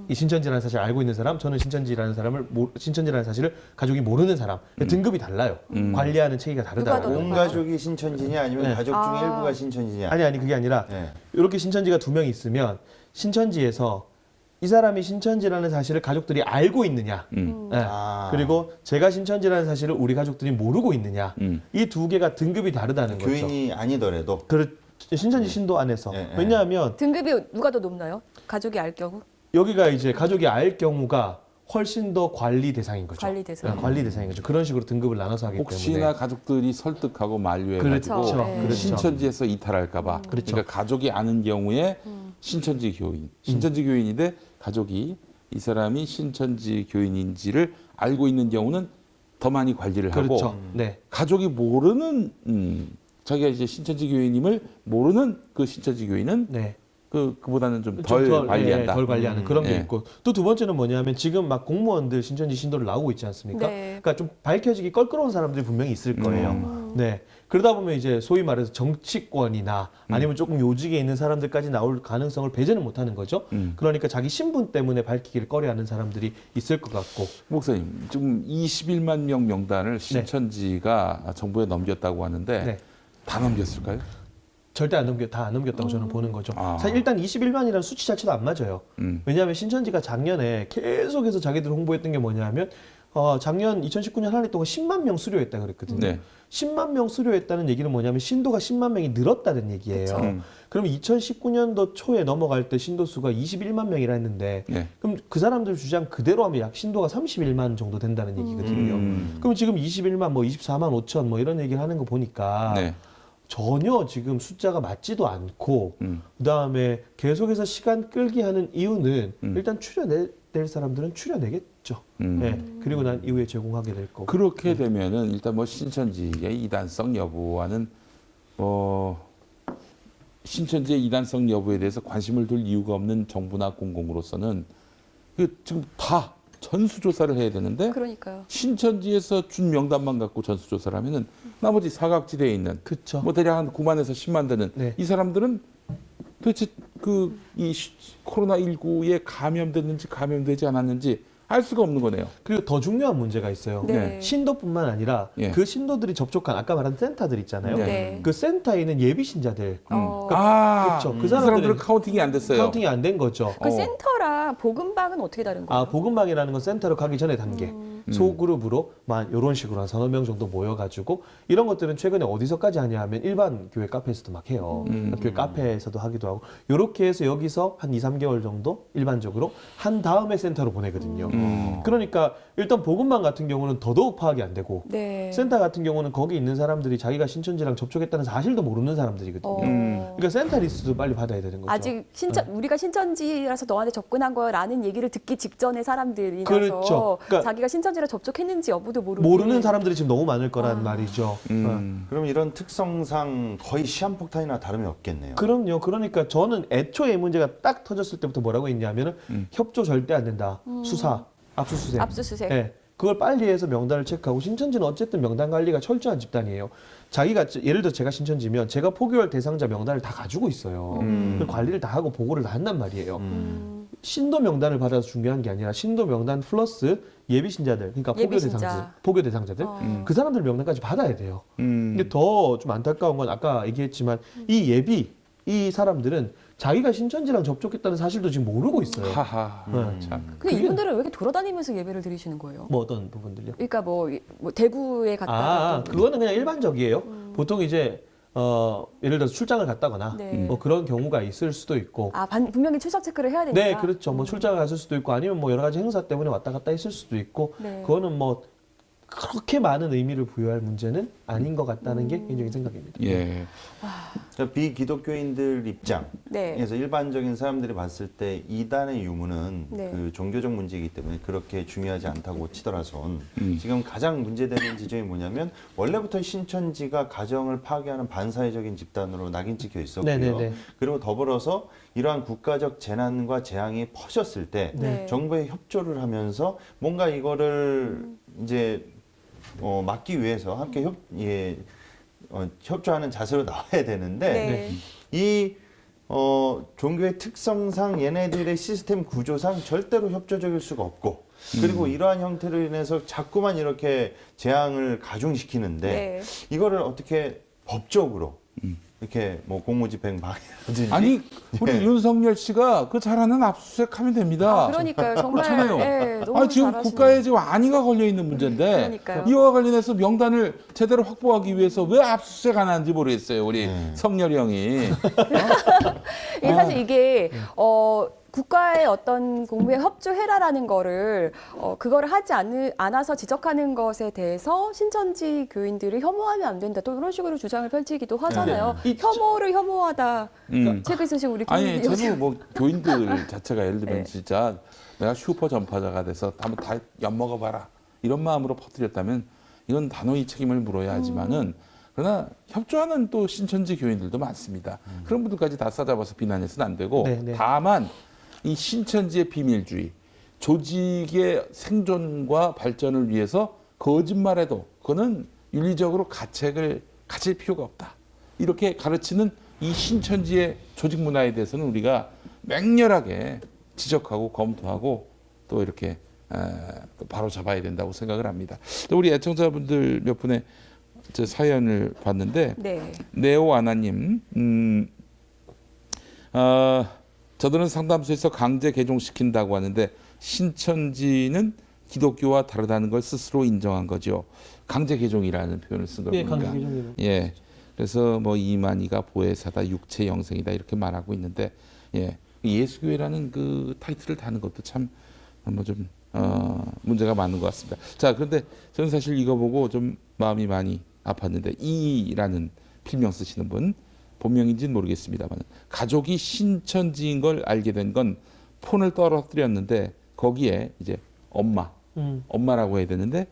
이 신천지라는 사실을 알고 있는 사람, 저는 신천지라는 사실을 가족이 모르는 사람. 등급이 달라요. 관리하는 체계가 누가 다르다고. 더 온 가족이 신천지냐 아니면 네. 가족 중에 일부가 신천지냐? 아니 그게 아니라 네. 이렇게 신천지가 2명 있으면 신천지에서 이 사람이 신천지라는 사실을 가족들이 알고 있느냐. 네. 그리고 제가 신천지라는 사실을 우리 가족들이 모르고 있느냐. 이 두 개가 등급이 다르다는 거죠. 교인이 아니더라도 신천지 신도 안에서. 네, 네. 왜냐하면 등급이 누가 더 높나요? 가족이 알 경우? 여기가 이제 가족이 알 경우가 훨씬 더 관리 대상인 거죠. 관리 대상. 네, 관리 대상인 거죠. 그런 식으로 등급을 나눠서 하기 혹시나 때문에. 가족들이 설득하고 만류해가지고 그렇죠. 네. 그렇죠. 신천지에서 이탈할까봐. 그렇죠. 그러니까 가족이 아는 경우에 신천지 교인, 신천지 교인인데 가족이 이 사람이 신천지 교인인지를 알고 있는 경우는 더 많이 관리를 하고 그렇죠. 네. 가족이 모르는 자기가 이제 신천지 교인임을 모르는 그 신천지 교인은 네. 그보다는 좀 덜 관리한다. 덜 관리하는 그런 게 예. 있고 또 두 번째는 뭐냐면 지금 막 공무원들 신천지 신도를 나오고 있지 않습니까? 네. 그러니까 좀 밝혀지기 껄끄러운 사람들이 분명히 있을 거예요. 네. 그러다 보면 이제 소위 말해서 정치권이나 아니면 조금 요직에 있는 사람들까지 나올 가능성을 배제는 못하는 거죠. 그러니까 자기 신분 때문에 밝히기를 꺼려하는 사람들이 있을 것 같고. 목사님, 지금 21만 명 명단을 신천지가 정부에 넘겼다고 하는데 네. 다 넘겼을까요? 절대 다 안 넘겼다고 저는 보는 거죠. 아. 사실 일단 21만이라는 수치 자체도 안 맞아요. 왜냐하면 신천지가 작년에 계속해서 자기들 홍보했던 게 뭐냐면 작년 2019년 한 해 동안 10만 명 수료했다 그랬거든요. 네. 10만 명 수료했다는 얘기는 뭐냐면 신도가 10만 명이 늘었다는 얘기예요. 그쵸. 그럼 2019년도 초에 넘어갈 때 신도 수가 21만 명이라 했는데 네. 그럼 그 사람들 주장 그대로 하면 약 신도가 31만 정도 된다는 얘기거든요. 그럼 지금 21만 뭐 24만 5천 뭐 이런 얘기를 하는 거 보니까 네. 전혀 지금 숫자가 맞지도 않고 그다음에 계속해서 시간 끌기 하는 이유는 일단 출연될 사람들은 출연내겠죠. 네. 그리고 난 이후에 제공하게 될 거고. 그렇게 되면은 일단 뭐 신천지의 이단성 여부와는 신천지의 이단성 여부에 대해서 관심을 둘 이유가 없는 정부나 공공으로서는 지금 다 전수조사를 해야 되는데 그러니까요. 신천지에서 준 명단만 갖고 전수조사를 하면은 나머지 사각지대에 있는 그쵸. 뭐 대략 한 9만에서 10만 되는 네. 이 사람들은 도대체 이 코로나19에 감염됐는지 감염되지 않았는지 알 수가 없는 거네요. 그리고 더 중요한 문제가 있어요. 네. 신도뿐만 아니라 예. 그 신도들이 접촉한 아까 말한 센터들 있잖아요. 네. 그 센터에 있는 예비 신자들 어, 그렇죠. 그 그 사람들은 카운팅이 안 됐어요. 카운팅이 안 된 거죠. 그 센터랑 센터랑 보금방은 어떻게 다른 거예요? 보금방이라는 건 센터로 가기 전에 단계. 소그룹으로 이런 식으로 한 서너 명 정도 모여가지고 이런 것들은 최근에 어디서까지 하냐 하면 일반 교회 카페에서도 막 해요. 교회 카페에서도 하기도 하고 이렇게 해서 여기서 한 2, 3개월 정도 일반적으로 한 다음에 센터로 보내거든요. 그러니까 일단 보금방 같은 경우는 더더욱 파악이 안 되고 네. 센터 같은 경우는 거기 있는 사람들이 자기가 신천지랑 접촉했다는 사실도 모르는 사람들이거든요. 그러니까 센터 리스트도 빨리 받아야 되는 거죠. 아직 우리가 신천지라서 너한테 접근한 거라는 얘기를 듣기 직전의 사람들이라서 그렇죠. 그러니까 자기가 신천지랑 접촉했는지 여부도 모르는 사람들이 지금 너무 많을 거란 말이죠. 그럼 이런 특성상 거의 시한폭탄이나 다름이 없겠네요. 그럼요. 그러니까 저는 애초에 이 문제가 딱 터졌을 때부터 뭐라고 했냐면은 협조 절대 안 된다. 수사, 압수수색. 압수수색. 네. 그걸 빨리 해서 명단을 체크하고 신천지는 어쨌든 명단 관리가 철저한 집단이에요. 자기가 예를 들어 제가 신천지면 제가 포교할 대상자 명단을 다 가지고 있어요. 그 관리를 다 하고 보고를 다 한단 말이에요. 신도 명단을 받아서 중요한 게 아니라 신도 명단 플러스 예비 신자들, 그러니까 포교 대상자들, 그 사람들 명단까지 받아야 돼요. 근데 더 좀 안타까운 건 아까 얘기했지만 이 사람들은 자기가 신천지랑 접촉했다는 사실도 지금 모르고 있어요. 하하. 네. 참. 근데 이분들은 왜 이렇게 돌아다니면서 예배를 드리시는 거예요? 뭐 어떤 부분들요? 그러니까 뭐 대구에 갔다가 그거는 그냥 일반적이에요. 보통 이제 예를 들어서 출장을 갔다거나 네. 뭐 그런 경우가 있을 수도 있고. 분명히 출석 체크를 해야 되니까. 네, 그렇죠. 뭐 출장을 갔을 수도 있고 아니면 뭐 여러 가지 행사 때문에 왔다 갔다 했을 수도 있고. 네. 그거는 뭐 그렇게 많은 의미를 부여할 문제는 아닌 것 같다는 게 개인적인 생각입니다. 예. 그러니까 비기독교인들 입장에서 네. 일반적인 사람들이 봤을 때 이단의 유무는 네. 그 종교적 문제이기 때문에 그렇게 중요하지 않다고 치더라선 지금 가장 문제되는 지점이 뭐냐면 원래부터 신천지가 가정을 파괴하는 반사회적인 집단으로 낙인 찍혀 있었고요. 네네네. 그리고 더불어서 이러한 국가적 재난과 재앙이 퍼졌을 때 네. 정부에 협조를 하면서 뭔가 이거를 이제 막기 위해서 함께 협조하는 자세로 나와야 되는데 네. 이 종교의 특성상 얘네들의 시스템 구조상 절대로 협조적일 수가 없고 그리고 이러한 형태로 인해서 자꾸만 이렇게 재앙을 가중시키는데 네. 이거를 어떻게 법적으로 이렇게 뭐 공무집행 방해라든지 아니 우리 네. 윤석열 씨가 그 잘하는 압수수색하면 됩니다. 그러니까요. 정말 그렇잖아요. 네, 너무 지금 잘하시네요. 국가에 지금 안위가 걸려 있는 문제인데 그러니까요. 이와 관련해서 명단을 제대로 확보하기 위해서 왜 압수수색 안 하는지 모르겠어요. 우리 성렬이 형이. 이게 사실 이게 국가의 어떤 공무에 협조해라라는 거를 그거를 하지 않아서 지적하는 것에 대해서 신천지 교인들이 혐오하면 안 된다. 또 이런 식으로 주장을 펼치기도 하잖아요. 혐오를 혐오하다. 책을 쓰신 우리 아니 김 저도 뭐 교인들 자체가 예를 들면 네. 진짜 내가 슈퍼 전파자가 돼서 한번 다 엿먹어봐라 이런 마음으로 퍼뜨렸다면 이건 단호히 책임을 물어야 하지만은 그러나 협조하는 또 신천지 교인들도 많습니다. 그런 분들까지 다 싸잡아서 비난해서는 안 되고 네. 다만 이 신천지의 비밀주의, 조직의 생존과 발전을 위해서 거짓말해도 그거는 윤리적으로 가책을 가질 필요가 없다. 이렇게 가르치는 이 신천지의 조직 문화에 대해서는 우리가 맹렬하게 지적하고 검토하고 또 이렇게 또 바로 잡아야 된다고 생각을 합니다. 또 우리 애청자분들 몇 분의 제 사연을 봤는데 네. 네오 아나님, 저들은 상담소에서 강제 개종시킨다고 하는데 신천지는 기독교와 다르다는 걸 스스로 인정한 거죠. 강제 개종이라는 표현을 쓴 걸 예, 보니까. 강제 개종이요. 예. 그래서 뭐 이만희가 보혜사다, 육체 영생이다 이렇게 말하고 있는데, 예. 예수교회라는 그 타이틀을 다는 것도 참 뭐 좀 문제가 많은 것 같습니다. 자, 그런데 저는 사실 이거 보고 좀 마음이 많이 아팠는데 이라는 필명 쓰시는 분. 본명인지는 모르겠습니다만 가족이 신천지인 걸 알게 된 건 폰을 떨어뜨렸는데 거기에 이제 엄마라고 해야 되는데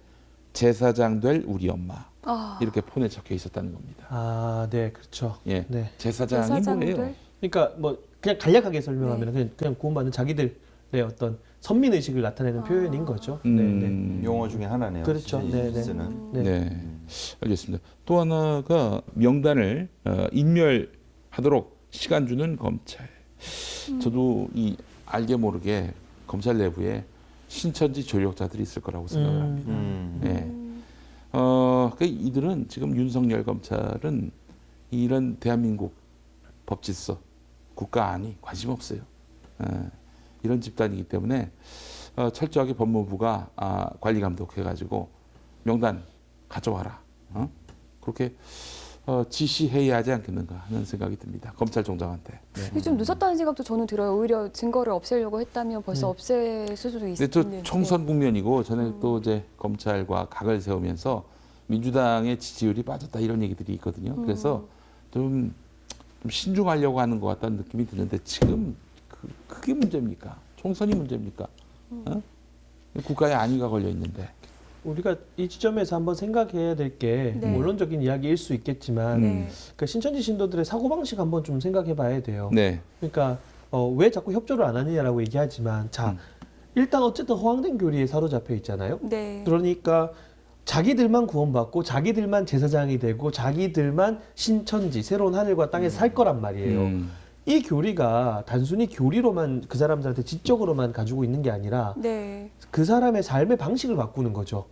제사장 될 우리 엄마 이렇게 폰에 적혀 있었다는 겁니다. 네, 그렇죠. 예, 네. 제사장이 뭐예요? 그러니까 뭐 그냥 간략하게 설명하면 그냥 구원받는 자기들의 어떤 선민 의식을 나타내는 표현인 거죠. 네. 용어 중에 하나네요. 그렇죠. 네. 쓰는. 네, 알겠습니다. 또 하나가 명단을 인멸하도록 시간 주는 검찰. 저도 이 알게 모르게 검찰 내부에 신천지 조력자들이 있을 거라고 생각을 합니다. 네. 그러니까 이들은 지금 윤석열 검찰은 이런 대한민국 법질서, 국가 안위 관심 없어요. 이런 집단이기 때문에 철저하게 법무부가 관리 감독해가지고 명단 가져와라. 그렇게 지시해야 하지 않겠는가 하는 생각이 듭니다. 검찰총장한테. 이게 좀 늦었다는 생각도 저는 들어요. 오히려 증거를 없애려고 했다면 벌써 없앨 수도 근데 저 있는. 총선 국면이고 전에 또 이제 검찰과 각을 세우면서 민주당의 지지율이 빠졌다 이런 얘기들이 있거든요. 그래서 좀 신중하려고 하는 것 같다는 느낌이 드는데 지금 그게 문제입니까? 총선이 문제입니까? 국가의 안위가 걸려 있는데. 우리가 이 지점에서 한번 생각해야 될 게 네. 원론적인 이야기일 수 있겠지만 네. 그 신천지 신도들의 사고방식 한번 좀 생각해봐야 돼요. 네. 그러니까 왜 자꾸 협조를 안 하느냐라고 얘기하지만 자 일단 어쨌든 허황된 교리에 사로잡혀 있잖아요. 네. 그러니까 자기들만 구원받고 자기들만 제사장이 되고 자기들만 신천지 새로운 하늘과 땅에서 살 거란 말이에요. 이 교리가 단순히 교리로만 그 사람들한테 지적으로만 가지고 있는 게 아니라 네. 그 사람의 삶의 방식을 바꾸는 거죠.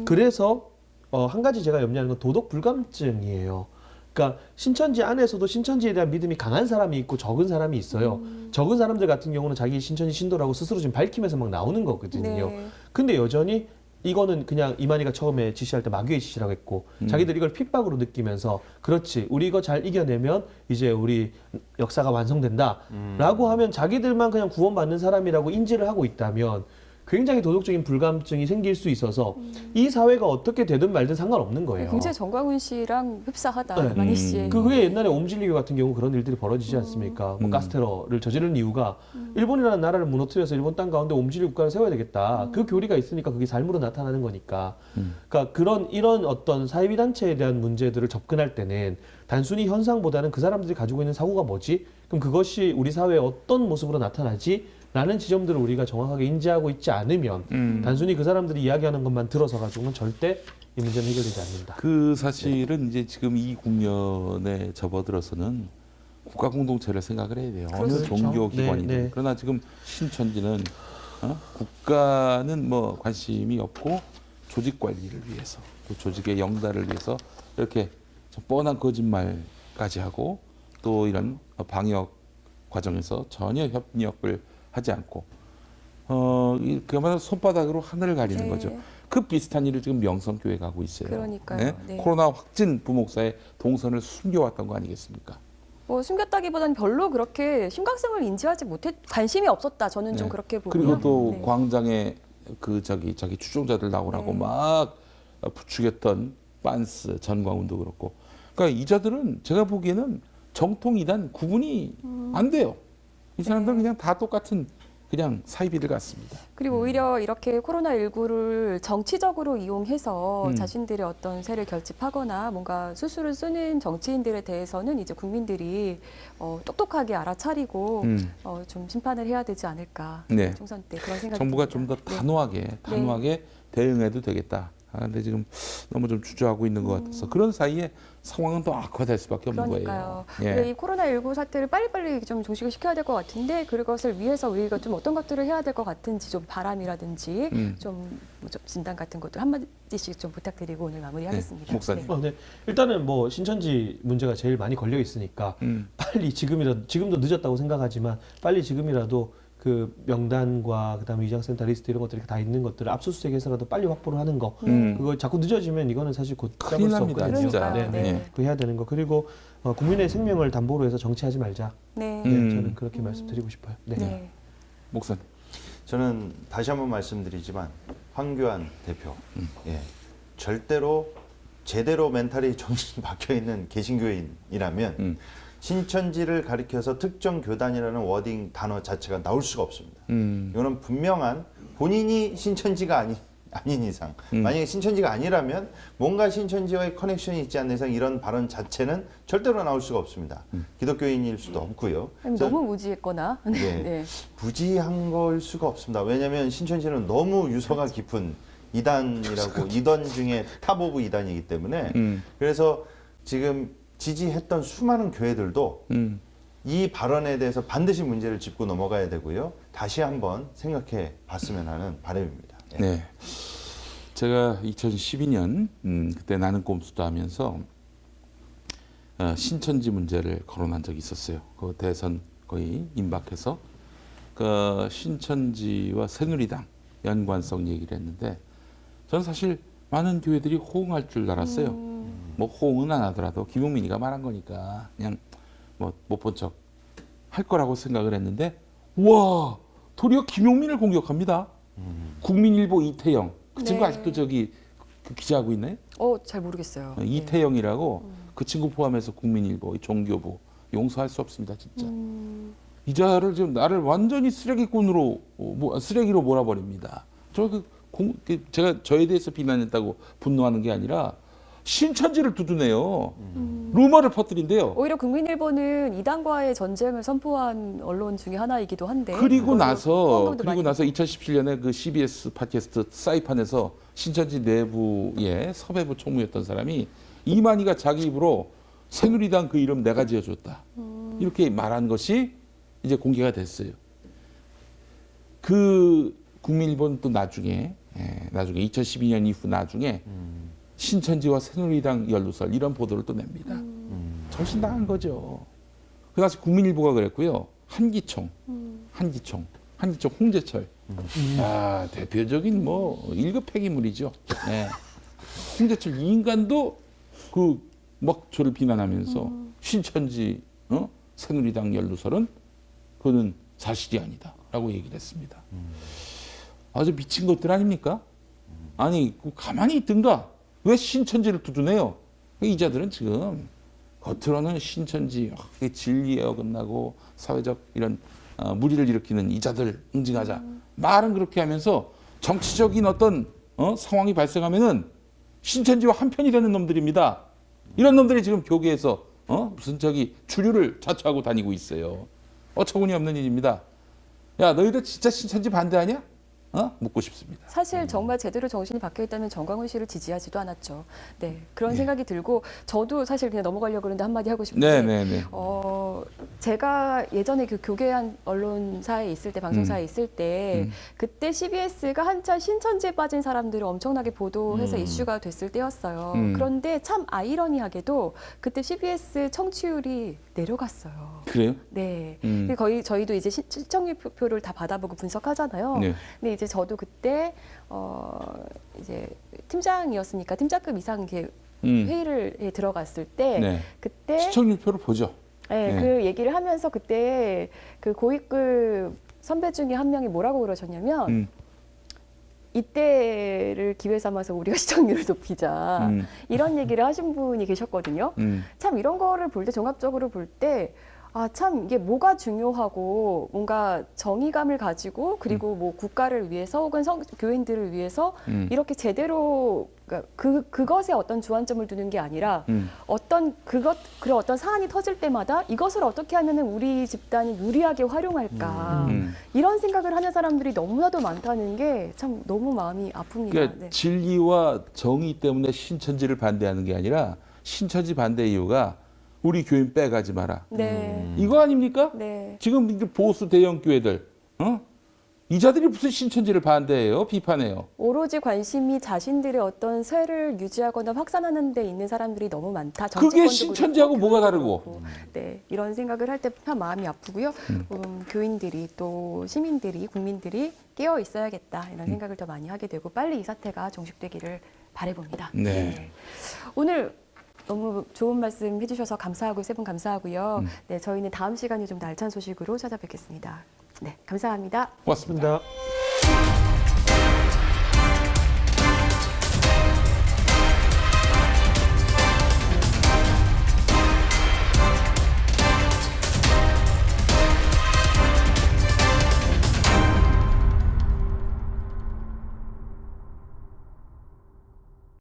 그래서 한 가지 제가 염려하는 건 도덕 불감증이에요. 그러니까 신천지 안에서도 신천지에 대한 믿음이 강한 사람이 있고 적은 사람이 있어요. 적은 사람들 같은 경우는 자기 신천지 신도라고 스스로 지금 밝히면서 막 나오는 거거든요. 네. 근데 여전히 이거는 그냥 이만희가 처음에 지시할 때 마귀의 지시라고 했고 자기들 이걸 핍박으로 느끼면서 그렇지 우리 이거 잘 이겨내면 이제 우리 역사가 완성된다라고 하면 자기들만 그냥 구원받는 사람이라고 인지를 하고 있다면 굉장히 도덕적인 불감증이 생길 수 있어서 이 사회가 어떻게 되든 말든 상관없는 거예요. 굉장히 정광훈 씨랑 흡사하다. 네. 만희 씨의. 그게 옛날에 옴질리교 같은 경우 그런 일들이 벌어지지 않습니까? 뭐 가스테러를 저지른 이유가 일본이라는 나라를 무너뜨려서 일본 땅 가운데 옴질리 국가를 세워야 되겠다. 그 교리가 있으니까 그게 삶으로 나타나는 거니까. 그러니까 이런 어떤 사이비 단체에 대한 문제들을 접근할 때는 단순히 현상보다는 그 사람들이 가지고 있는 사고가 뭐지? 그럼 그것이 우리 사회에 어떤 모습으로 나타나지? 라는 지점들을 우리가 정확하게 인지하고 있지 않으면 단순히 그 사람들이 이야기하는 것만 들어서 가지고는 절대 이 문제는 해결되지 않는다. 그 사실은 이제 지금 이 국면에 접어들어서는 국가 공동체를 생각을 해야 돼요. 어느 그렇죠. 종교 기관이든. 네, 네. 그러나 지금 신천지는 국가는 뭐 관심이 없고 조직 관리를 위해서 또 조직의 영달을 위해서 이렇게 좀 뻔한 거짓말까지 하고 또 이런 방역 과정에서 전혀 협력을 하지 않고 그야말로 손바닥으로 하늘을 가리는 네. 거죠. 그 비슷한 일을 지금 명성교회 가고 있어요. 그러니까요. 네. 코로나 확진 부목사의 동선을 숨겨왔던 거 아니겠습니까? 뭐 숨겼다기보다는 별로 그렇게 심각성을 인지하지 못했, 관심이 없었다. 저는 좀 네. 그렇게 보고요. 그리고 또 네. 광장에 자기 추종자들 나오라고 네. 막 부추겼던 빤스 전광훈도 그렇고. 그러니까 이자들은 제가 보기에는 정통 이단 구분이 안 돼요. 이 사람들은 그냥 다 똑같은 그냥 사이비들 같습니다. 그리고 오히려 이렇게 코로나19를 정치적으로 이용해서 자신들의 어떤 세를 결집하거나 뭔가 수수를 쓰는 정치인들에 대해서는 이제 국민들이 똑똑하게 알아차리고 좀 심판을 해야 되지 않을까. 네. 총선 때 그런 생각이 정부가 듭니다. 좀 더 단호하게 대응해도 되겠다. 근데 지금 너무 좀 주저하고 있는 것 같아서 그런 사이에 상황은 또 악화될 수밖에 없는 그러니까요. 거예요. 예. 이 코로나19 사태를 빨리빨리 좀 종식을 시켜야 될 것 같은데 그것을 위해서 우리가 좀 어떤 것들을 해야 될 것 같은지 좀 바람이라든지 좀 진단 같은 것들 한마디씩 좀 부탁드리고 오늘 마무리하겠습니다. 네, 목사님. 네. 일단은 뭐 신천지 문제가 제일 많이 걸려 있으니까 빨리 지금도 늦었다고 생각하지만 빨리 지금이라도 그 명단과 그다음에 위장센터 리스트 이런 것들이 다 있는 것들을 압수수색해서라도 빨리 확보를 하는 거 그거 자꾸 늦어지면 이거는 사실 곧 잡을 큰일 수 납니다, 없거든요. 진짜. 네, 네. 네. 그거 해야 되는 거 그리고 국민의 생명을 담보로 해서 정치하지 말자. 네. 네, 저는 그렇게 말씀드리고 싶어요. 네. 네. 목사님. 저는 다시 한번 말씀드리지만 황교안 대표, 예, 절대로 제대로 멘탈이 정신이 박혀 있는 개신교인이라면 신천지를 가리켜서 특정 교단이라는 워딩 단어 자체가 나올 수가 없습니다. 이거는 분명한 본인이 신천지가 아닌 이상, 만약에 신천지가 아니라면 뭔가 신천지와의 커넥션이 있지 않는 이상 이런 발언 자체는 절대로 나올 수가 없습니다. 기독교인일 수도 없고요. 그래서 너무 무지했거나 네. 네. 무지한 걸 수가 없습니다. 왜냐하면 신천지는 너무 유서가 깊은 이단이라고 이단 중에 탑 오브 이단이기 때문에 그래서 지금 지지했던 수많은 교회들도 이 발언에 대해서 반드시 문제를 짚고 넘어가야 되고요. 다시 한번 생각해 봤으면 하는 바람입니다. 예. 네. 제가 2012년 그때 나는 꼼수도 하면서 신천지 문제를 거론한 적이 있었어요. 그 대선 거의 임박해서 그 신천지와 새누리당 연관성 얘기를 했는데 저는 사실 많은 교회들이 호응할 줄 알았어요. 뭐 호응은 안 하더라도 김용민이가 말한 거니까 그냥 뭐 못 본 척 할 거라고 생각을 했는데 와 도리어 김용민을 공격합니다. 국민일보 이태영 그 친구 네. 아직도 저기 그 기자하고 있나요? 잘 모르겠어요. 이태영이라고 그 친구 포함해서 국민일보 종교부 용서할 수 없습니다 진짜. 기자를 지금 나를 완전히 쓰레기꾼으로 쓰레기로 몰아버립니다. 제가 저에 대해서 비난했다고 분노하는 게 아니라 신천지를 두드네요. 루머를 퍼뜨린대요. 오히려 국민일보는 이당과의 전쟁을 선포한 언론 중에 하나이기도 한데. 그리고 나서 후원금도 많이 2017년에 그 CBS 팟캐스트 사이판에서 신천지 내부의 섭외부 총무였던 사람이 이만희가 자기 입으로 새누리당 그 이름 내가 지어줬다. 이렇게 말한 것이 이제 공개가 됐어요. 그 국민일보는 또 나중에 2012년 이후 나중에 신천지와 새누리당 연루설 이런 보도를 또 냅니다. 절신당한 거죠. 그래서 국민일보가 그랬고요. 한기총 홍제철. 아, 대표적인 뭐 1급 폐기물이죠. 네. 홍제철 이 인간도 그 먹초를 비난하면서 신천지 새누리당 연루설은 그거는 사실이 아니다라고 얘기를 했습니다. 아주 미친 것들 아닙니까? 아니 가만히 있든가 왜 신천지를 두드네요? 이자들은 지금 겉으로는 신천지 진리에 어긋나고 사회적 이런 무리를 일으키는 이자들 응징하자 말은 그렇게 하면서 정치적인 어떤 상황이 발생하면은 신천지와 한편이 되는 놈들입니다. 이런 놈들이 지금 교계에서 무슨 저기 주류를 자처하고 다니고 있어요. 어처구니 없는 일입니다. 야 너희들 진짜 신천지 반대하냐? 묻고 싶습니다. 사실 정말 제대로 정신이 박혀 있다면 정광훈 씨를 지지하지도 않았죠. 네, 그런 생각이 들고 저도 사실 그냥 넘어가려고 그러는데 한마디 하고 싶은데 네네네. 제가 예전에 그 교계한 언론사에 있을 때 방송사에 있을 때 그때 CBS가 한참 신천지에 빠진 사람들을 엄청나게 보도해서 이슈가 됐을 때였어요. 그런데 참 아이러니하게도 그때 CBS 청취율이 내려갔어요. 그래요? 네. 거의 저희도 이제 시청률표를 다 받아보고 분석하잖아요. 네. 근데 이제 저도 그때 이제 팀장이었으니까 팀장급 이상 이렇게 회의를 들어갔을 때 네. 그때 시청률표를 보죠. 네, 네. 그 얘기를 하면서 그때 그 고위급 선배 중에 한 명이 뭐라고 그러셨냐면 이때를 기회 삼아서 우리가 시청률을 높이자 이런 얘기를 하신 분이 계셨거든요. 참 이런 거를 볼 때 종합적으로 볼 때 참 이게 뭐가 중요하고 뭔가 정의감을 가지고 그리고 뭐 국가를 위해서 혹은 교인들을 위해서 이렇게 제대로 그러니까 그것에 어떤 주안점을 두는 게 아니라 그런 어떤 사안이 터질 때마다 이것을 어떻게 하면은 우리 집단이 유리하게 활용할까 이런 생각을 하는 사람들이 너무나도 많다는 게 참 너무 마음이 아픕니다. 그러니까 네. 진리와 정의 때문에 신천지를 반대하는 게 아니라 신천지 반대 이유가 우리 교인 빼가지 마라. 네. 이거 아닙니까? 네. 지금 이제 보수 대형 교회들, 이자들이 무슨 신천지를 반대해요? 비판해요? 오로지 관심이 자신들의 어떤 세를 유지하거나 확산하는 데 있는 사람들이 너무 많다. 그게 정치권도 신천지하고 그렇고, 뭐가 교회도 다르고? 그렇고. 네, 이런 생각을 할 때 참 마음이 아프고요. 교인들이 또 시민들이 국민들이 깨어 있어야겠다 이런 생각을 더 많이 하게 되고 빨리 이 사태가 종식되기를 바라봅니다. 네. 오늘 너무 좋은 말씀 해주셔서 감사하고 세 분 감사하고요. 네, 저희는 다음 시간에 좀 더 알찬 소식으로 찾아뵙겠습니다. 네, 감사합니다. 고맙습니다. 고맙습니다.